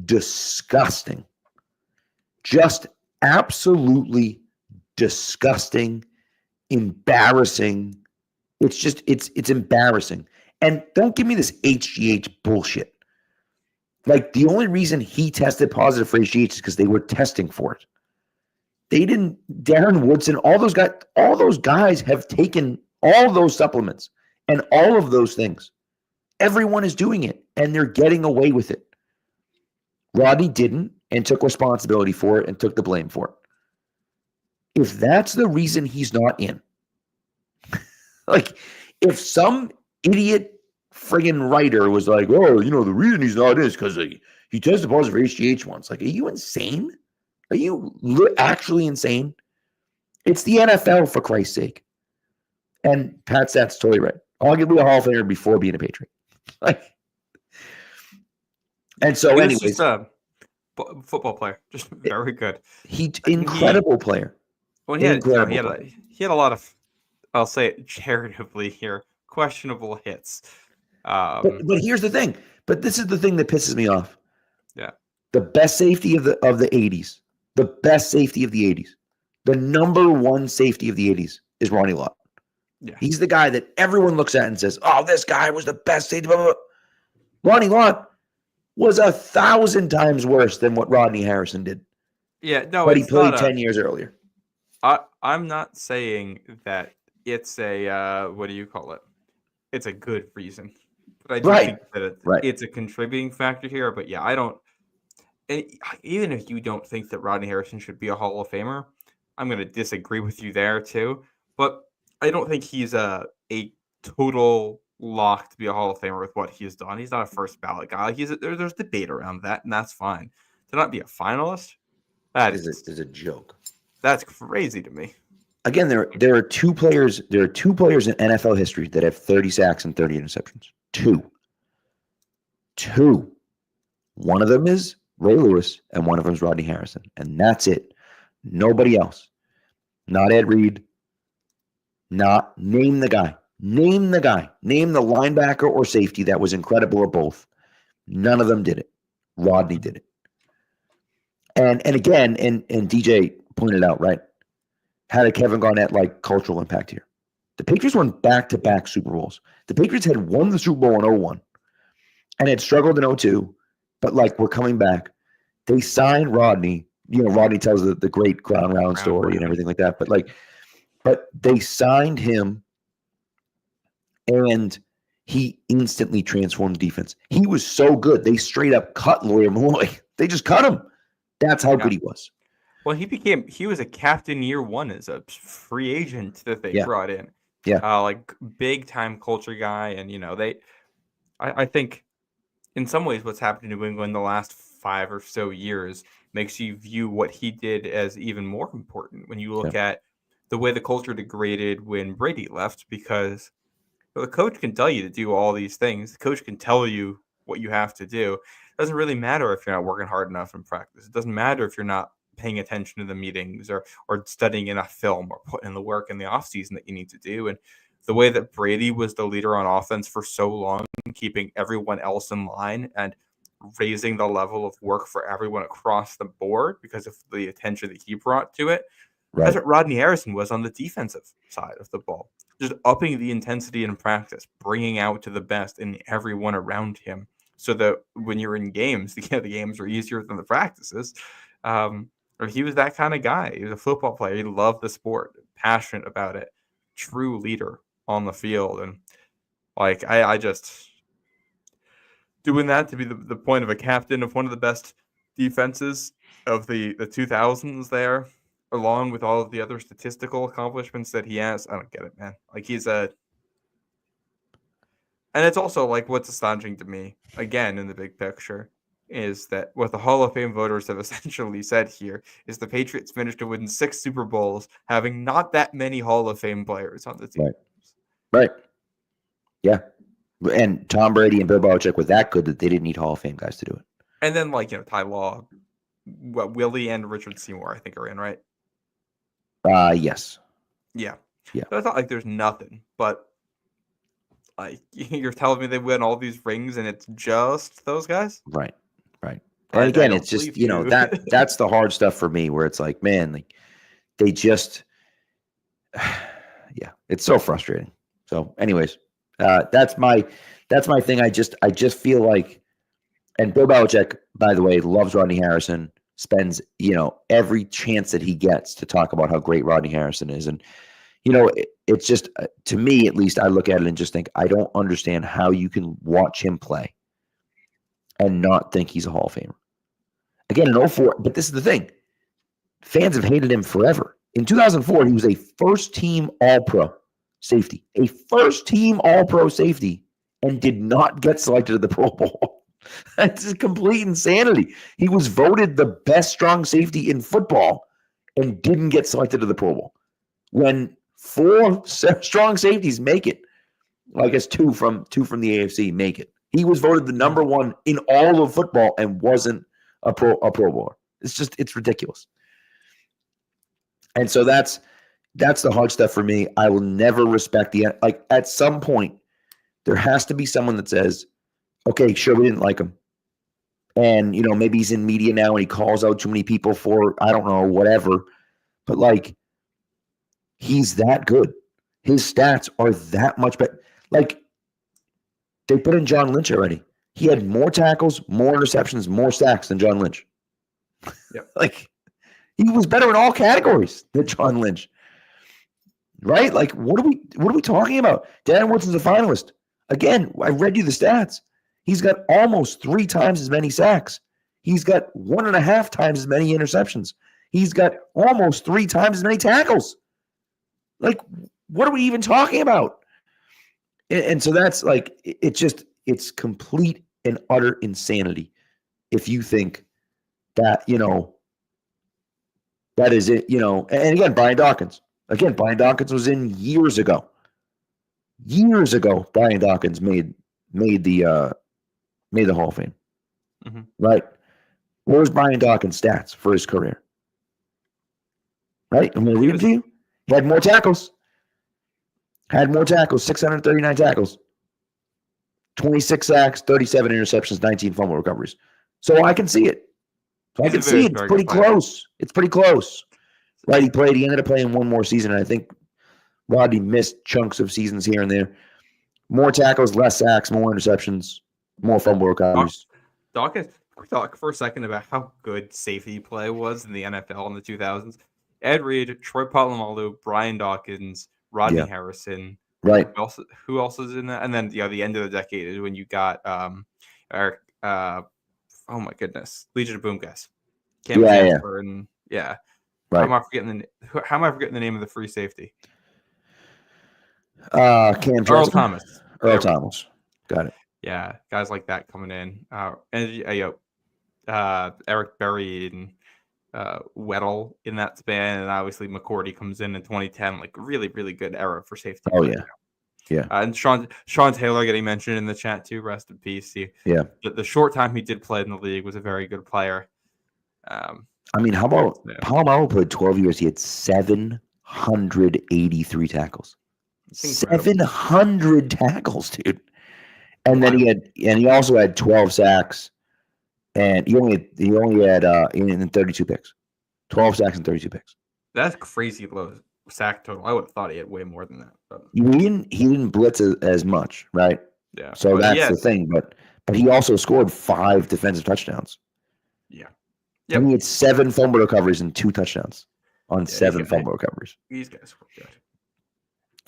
disgusting, just absolutely disgusting, embarrassing. It's embarrassing. And don't give me this HGH bullshit. Like, the only reason he tested positive for HGH is because they were testing for it. Darren Woodson, all those guys have taken all those supplements and all of those things. Everyone is doing it, and they're getting away with it. Rodney didn't and took responsibility for it and took the blame for it. If that's the reason he's not in, like, if some idiot friggin' writer was like, oh, the reason he's not in is because he tested positive for HGH once. Like, are you insane? Are you actually insane? It's the NFL, for Christ's sake. And Pat Stat's totally right. Arguably a Hall of Famer before being a Patriot. Like, And so, He was anyways, just a football player, just very good. Incredible player. Well, Incredible he had a lot of, I'll say it charitably here, questionable hits. But here's the thing. But this is the thing that pisses me off. Yeah. The best safety of the 80s. The best safety of the 80s. The number one safety of the 80s is Ronnie Lott. Yeah. He's the guy that everyone looks at and says, "Oh, this guy was the best safety." Blah, blah, blah. Ronnie Lott was 1,000 times worse than what Rodney Harrison did. Yeah, no, but he it's played not 10 years earlier. I'm not saying that it's a what do you call it? It's a good reason, but I do think that it's a contributing factor here. But yeah, I don't. And even if you don't think that Rodney Harrison should be a Hall of Famer, I'm going to disagree with you there too. But I don't think he's a total lock to be a Hall of Famer with what he's done. He's not a first ballot guy. There's debate around that, and that's fine. To not be a finalist, that is a joke. That's crazy to me. Again, there are two players. There are two players in NFL history that have 30 sacks and 30 interceptions. Two. One of them is Ray Lewis, and one of them is Rodney Harrison, and that's it. Nobody else. Not Ed Reed. Not name the guy. Name the guy. Name the linebacker or safety that was incredible or both. None of them did it. Rodney did it. And again, and DJ pointed out, right? How did Kevin Garnett like cultural impact here? The Patriots won back-to-back Super Bowls. The Patriots had won the Super Bowl in 2001 and had struggled in 2002, but like we're coming back. They signed Rodney. You know, Rodney tells the great Ground Round story and everything like that. But they signed him, and he instantly transformed defense. He was so good. They straight up cut Lawyer Malloy. They just cut him. That's how good he was. Well, he was a captain year one as a free agent that they brought in. Yeah. Like big time culture guy. And, I think in some ways what's happened in New England the last 5 or so years makes you view what he did as even more important when you look at the way the culture degraded when Brady left, because the coach can tell you to do all these things. The coach can tell you what you have to do. It doesn't really matter if you're not working hard enough in practice. It doesn't matter if you're not paying attention to the meetings or studying enough film or putting in the work in the offseason that you need to do. And the way that Brady was the leader on offense for so long, keeping everyone else in line and raising the level of work for everyone across the board because of the attention that he brought to it. Right. That's what Rodney Harrison was on the defensive side of the ball. Just upping the intensity in practice, bringing out to the best in everyone around him so that when you're in games, the games are easier than the practices. He was that kind of guy. He was a football player. He loved the sport, passionate about it, true leader on the field. And like, I just doing that to be the point of a captain of one of the best defenses of the 2000s there, along with all of the other statistical accomplishments that he has. I don't get it, man. Like and it's also like what's astonishing to me, again, in the big picture, is that what the Hall of Fame voters have essentially said here is the Patriots finished to win 6 Super Bowls, having not that many Hall of Fame players on the team. Right. Yeah. And Tom Brady and Bill Belichick were that good that they didn't need Hall of Fame guys to do it. And then, Ty Law, Willie and Richard Seymour, I think, are in, right? Yes. Yeah. So it's not like there's nothing, but like you're telling me they win all these rings and it's just those guys? Right. And again, it's just, that's the hard stuff for me where it's like, man, like they just, it's so frustrating. So anyways, that's my thing. I just feel like, and Bill Belichick, by the way, loves Rodney Harrison, spends, every chance that he gets to talk about how great Rodney Harrison is. And, it's just, to me, at least, I look at it and just think, I don't understand how you can watch him play and not think he's a Hall of Famer. Again, in 2004, but this is the thing. Fans have hated him forever. In 2004, he was a first-team All-Pro safety. A first-team All-Pro safety and did not get selected to the Pro Bowl. That's complete insanity. He was voted the best strong safety in football and didn't get selected to the Pro Bowl. When 4 strong safeties make it, well, I guess two from the AFC make it. He was voted the number one in all of football and wasn't a Pro Bowler. It's ridiculous. And so that's the hard stuff for me. I will never respect like at some point there has to be someone that says, okay, sure, we didn't like him. And, maybe he's in media now and he calls out too many people for, I don't know, whatever. But, like, he's that good. His stats are that much better. Like, they put in John Lynch already. He had more tackles, more interceptions, more sacks than John Lynch. Yep. Like, he was better in all categories than John Lynch. Right? Like, what are we talking about? Dan Woodson's a finalist. Again, I read you the stats. He's got almost 3 times as many sacks. He's got 1.5 times as many interceptions. He's got almost 3 times as many tackles. Like, what are we even talking about? And so that's like, it's complete and utter insanity if you think that, that is it, and again, Brian Dawkins. Again, Brian Dawkins was in years ago. Years ago, Brian Dawkins made the Hall of Fame. Mm-hmm. Right? What was Brian Dawkins' stats for his career? Right? I'm going to read them to you. He had more tackles. 639 tackles. 26 sacks, 37 interceptions, 19 fumble recoveries. So I can see it. I can see it. It's pretty close. It's pretty close. Right? He ended up playing one more season, and I think Rodney missed chunks of seasons here and there. More tackles, less sacks, more interceptions, more fumble recoveries. Dawkins, can we talk for a second about how good safety play was in the NFL in the 2000s? Ed Reed, Troy Polamalu, Brian Dawkins, Rodney Harrison. Right. Who else is in that? And then the end of the decade is when you got Eric. Oh my goodness, Legion of Boom guys. Cam Chancellor and Right. How am I forgetting the name of the free safety? Cam Earl Thomas. Earl Thomas. Got it. Yeah, guys like that coming in. Eric Berry and Weddle in that span, and obviously McCourty comes in 2010, like really, really good era for safety. Oh yeah, yeah. And Sean Taylor getting mentioned in the chat too. Rest in peace. The short time he did play in the league was a very good player. I mean, how about Palomaro played 12 years? He had 783 tackles. 700 tackles, dude. And then he also had 12 sacks, and he only had in 32 picks. 12 sacks and 32 picks. That's crazy low sack total. I would have thought he had way more than that. But he didn't blitz as much, right? Yeah. So that's the thing. But he also scored 5 defensive touchdowns. Yeah. And he had 7 fumble recoveries and 2 touchdowns on 7 fumble recoveries. These guys were good.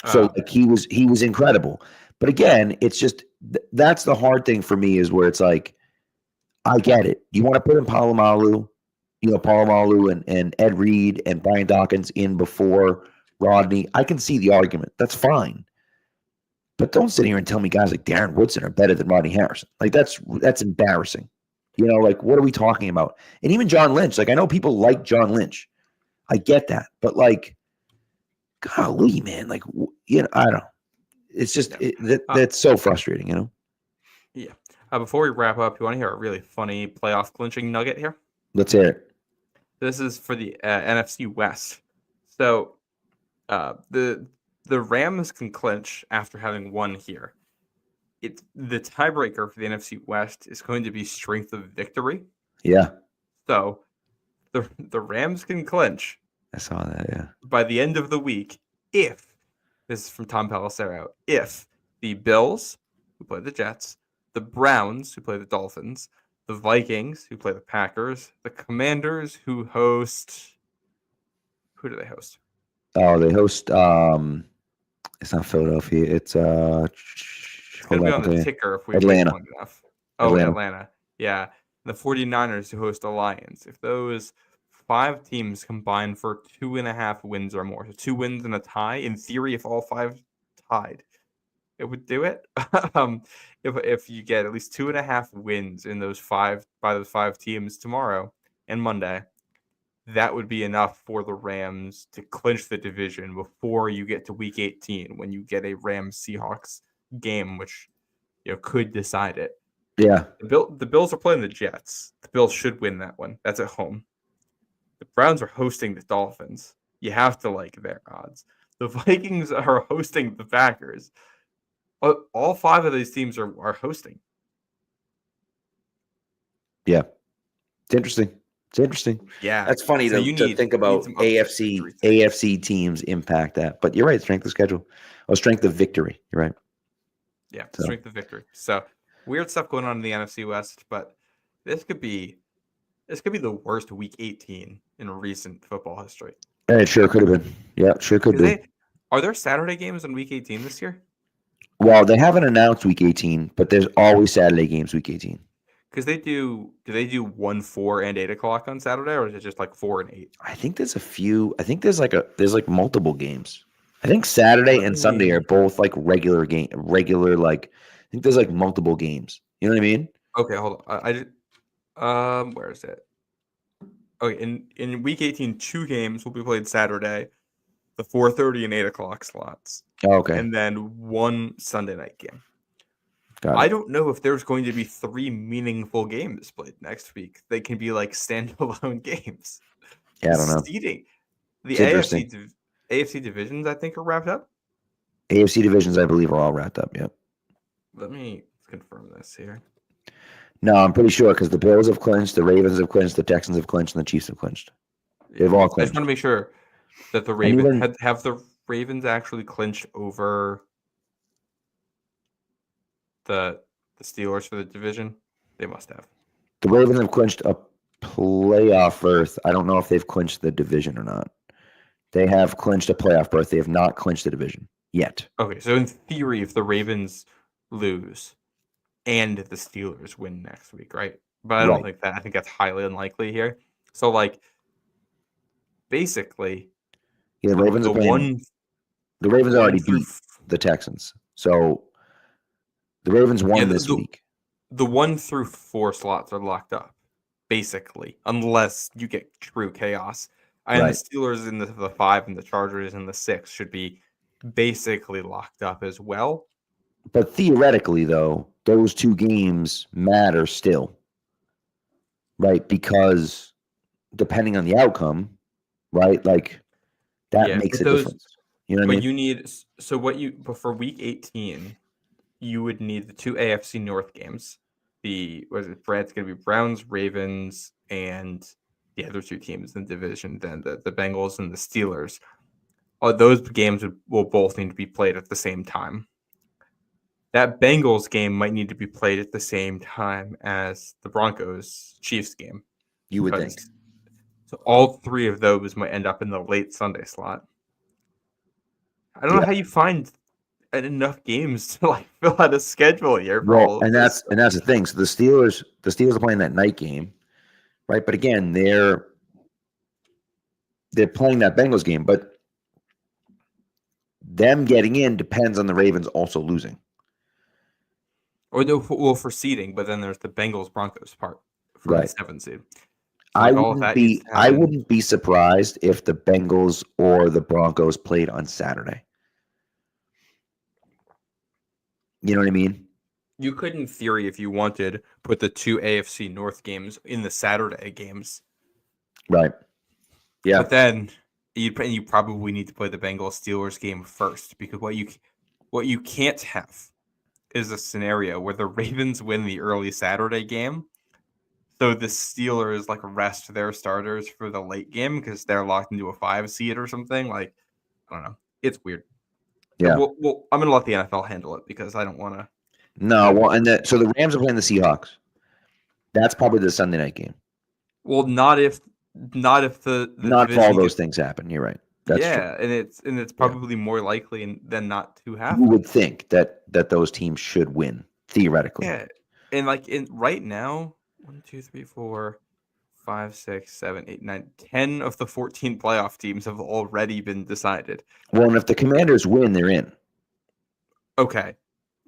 So he was incredible. But again, it's just that's the hard thing for me is where it's like, I get it. You want to put in Polamalu and Ed Reed and Brian Dawkins in before Rodney. I can see the argument. That's fine. But don't sit here and tell me guys like Darren Woodson are better than Rodney Harrison. Like that's embarrassing. Like what are we talking about? And even John Lynch. Like I know people like John Lynch. I get that. But like, golly, man. Like, I don't know. It's just that's so frustrating, Yeah. Before we wrap up, you want to hear a really funny playoff clinching nugget here? Let's hear it. This is for the NFC West. So the Rams can clinch after having won here. The tiebreaker for the NFC West is going to be strength of victory. Yeah. So the Rams can clinch. I saw that, yeah. By the end of the week, if this is from Tom Pelissero, if the Bills, who play the Jets, the Browns, who play the Dolphins, the Vikings, who play the Packers, the Commanders, who host. Who do they host? Oh, they host. It's not Philadelphia. It's gonna be on the ticker if we Atlanta. Long enough. Oh, Atlanta. Yeah, the 49ers, who host the Lions. If those 5 teams combine for 2.5 wins or more, so 2 wins and a tie. In theory, if all 5 tied, it would do it. If you get at least 2.5 wins in those 5 teams tomorrow and Monday, that would be enough for the Rams to clinch the division before you get to Week 18, when you get a Rams-Seahawks game, which could decide it. Yeah. The Bills are playing the Jets. The Bills should win that one. That's at home. The Browns are hosting the Dolphins. You have to like their odds. The Vikings are hosting the Packers. All 5 of these teams are hosting. Yeah. It's interesting. Yeah. That's funny So to think about some upset victories there. AFC teams impact that. But you're right, strength of schedule. Or strength of victory. You're right. Yeah, So. strength of victory. So weird stuff going on in the NFC West, but this could be the worst Week 18 in recent football history. It sure could have been. Yeah, sure could be. Are there Saturday games in Week 18 this year? Well, they haven't announced Week 18, but there's always Saturday games Week 18. Because do they do 1, 4, and 8 o'clock on Saturday, or is it just like 4 and 8? I think there's a few. I think there's like multiple games. I think Saturday and Sunday are both like regular game. I think there's like multiple games. You know what I mean? Okay, hold on. Where is it? Okay, in Week 18, 2 games will be played Saturday, the 4:30 and 8 o'clock slots. Oh, okay. And then 1 Sunday night game. Got it. I don't know if there's going to be 3 meaningful games played next week. They can be like standalone games. Yeah, I don't know. Seeding. The It's AFC divisions, I think, are wrapped up. AFC divisions, I believe, are all wrapped up. Yep. Let me confirm this here. No, I'm pretty sure because the Bills have clinched, the Ravens have clinched, the Texans have clinched, and the Chiefs have clinched. They've all I just clinched. want to make sure that the Ravens have the Ravens actually clinched over the Steelers for the division. They must have. The Ravens have clinched a playoff berth. I don't know if they've clinched the division or not. They have clinched a playoff berth. They have not clinched the division yet. Okay, so in theory, if the Ravens lose and the Steelers win next week, right? But I don't think that. I think that's highly unlikely here. So, like, basically, the Ravens are playing. The Ravens already beat the Texans, so the Ravens won this week. The 1 through 4 slots are locked up, basically, unless you get true chaos. And the Steelers in the 5 and the Chargers in the 6 should be basically locked up as well. But theoretically, though, those 2 games matter still, right? Because depending on the outcome, right, like that makes a difference. You know what I mean? You need but for Week 18, you would need the 2 AFC North games. It's going to be Browns, Ravens, and the other 2 teams in the division, then the Bengals and the Steelers. Those games will both need to be played at the same time. That Bengals game might need to be played at the same time as the Broncos-Chiefs game. You would think. So all 3 of those might end up in the late Sunday slot. I don't know how you find enough games to like fill out a schedule here. Well, and that's the thing. So the Steelers are playing that night game, right? But again, they're playing that Bengals game, but them getting in depends on the Ravens also losing. Or for seeding, but then there's the Bengals Broncos part for the 7th seed. So I wouldn't be surprised if the Bengals or the Broncos played on Saturday. You know what I mean? You could, in theory, if you wanted, put the 2 AFC North games in the Saturday games. Right. Yeah. But then you probably need to play the Bengals Steelers game first, because what you can't have is a scenario where the Ravens win the early Saturday game, so the Steelers like rest their starters for the late game because they're locked into a 5 seed or something. Like, I don't know. It's weird. Yeah. Well, I'm gonna let the NFL handle it because I don't want to. No, well, so the Rams are playing the Seahawks. That's probably the Sunday night game. Well, not if if all those things happen. You're right. That's true. and it's probably more likely than not to happen. You would think that those teams should win theoretically. Yeah, and right now, 1, 2, 3, 4, 5, 6, 7, 8, 9, 10 of the 14 playoff teams have already been decided. Well, and if the Commanders win, they're in. Okay.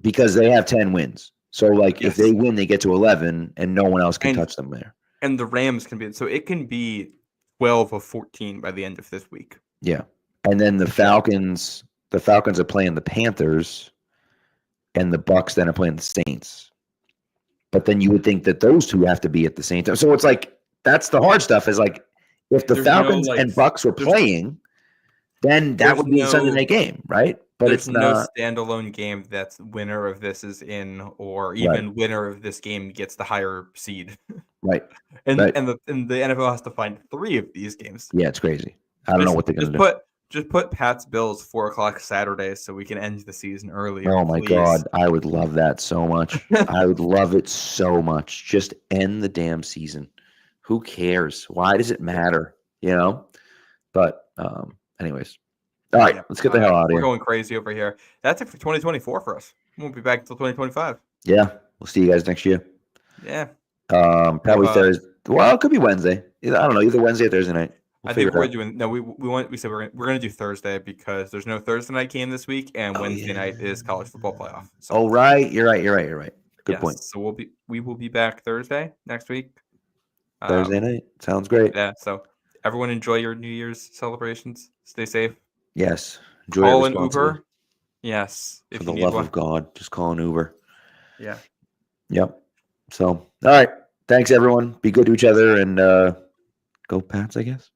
Because they have 10 wins. So, if they win, they get to 11, and no one else can touch them there. And the Rams can be – so it can be 12 of 14 by the end of this week. Yeah. And then the Falcons are playing the Panthers and the Bucks then are playing the Saints. But then you would think that those two have to be at the same time. So it's like that's the hard stuff. Is like if the There's Falcons no, and Bucks were playing, then that would be a Sunday night game, right? But there's it's no not. standalone game that's winner of this is in, or even winner of this game gets the higher seed. Right. And Right. and the NFL has to find 3 of these games. Yeah, it's crazy. I don't know what they're going to do. Just put Pat's Bills 4:00 Saturday so we can end the season earlier. Oh my please. God, I would love that so much. I would love it so much. Just end the damn season. Who cares? Why does it matter? You know. But anyways, all right, let's get the hell out of here. We're going crazy over here. That's it for 2024 for us. We won't be back until 2025. Yeah, we'll see you guys next year. Yeah. Probably Thursday. Well, it could be Wednesday. I don't know. Either Wednesday or Thursday night. I think we're doing. No, we said we're going to do Thursday because there's no Thursday night game this week, and Wednesday night is college football playoff. So. Oh right, you're right. Good point. So we will be back Thursday next week. Thursday night sounds great. Yeah. So everyone enjoy your New Year's celebrations. Stay safe. Yes. Enjoy call an Uber. Yes. For the love of God, just call an Uber. Yeah. Yep. So all right. Thanks everyone. Be good to each other and go Pats, I guess.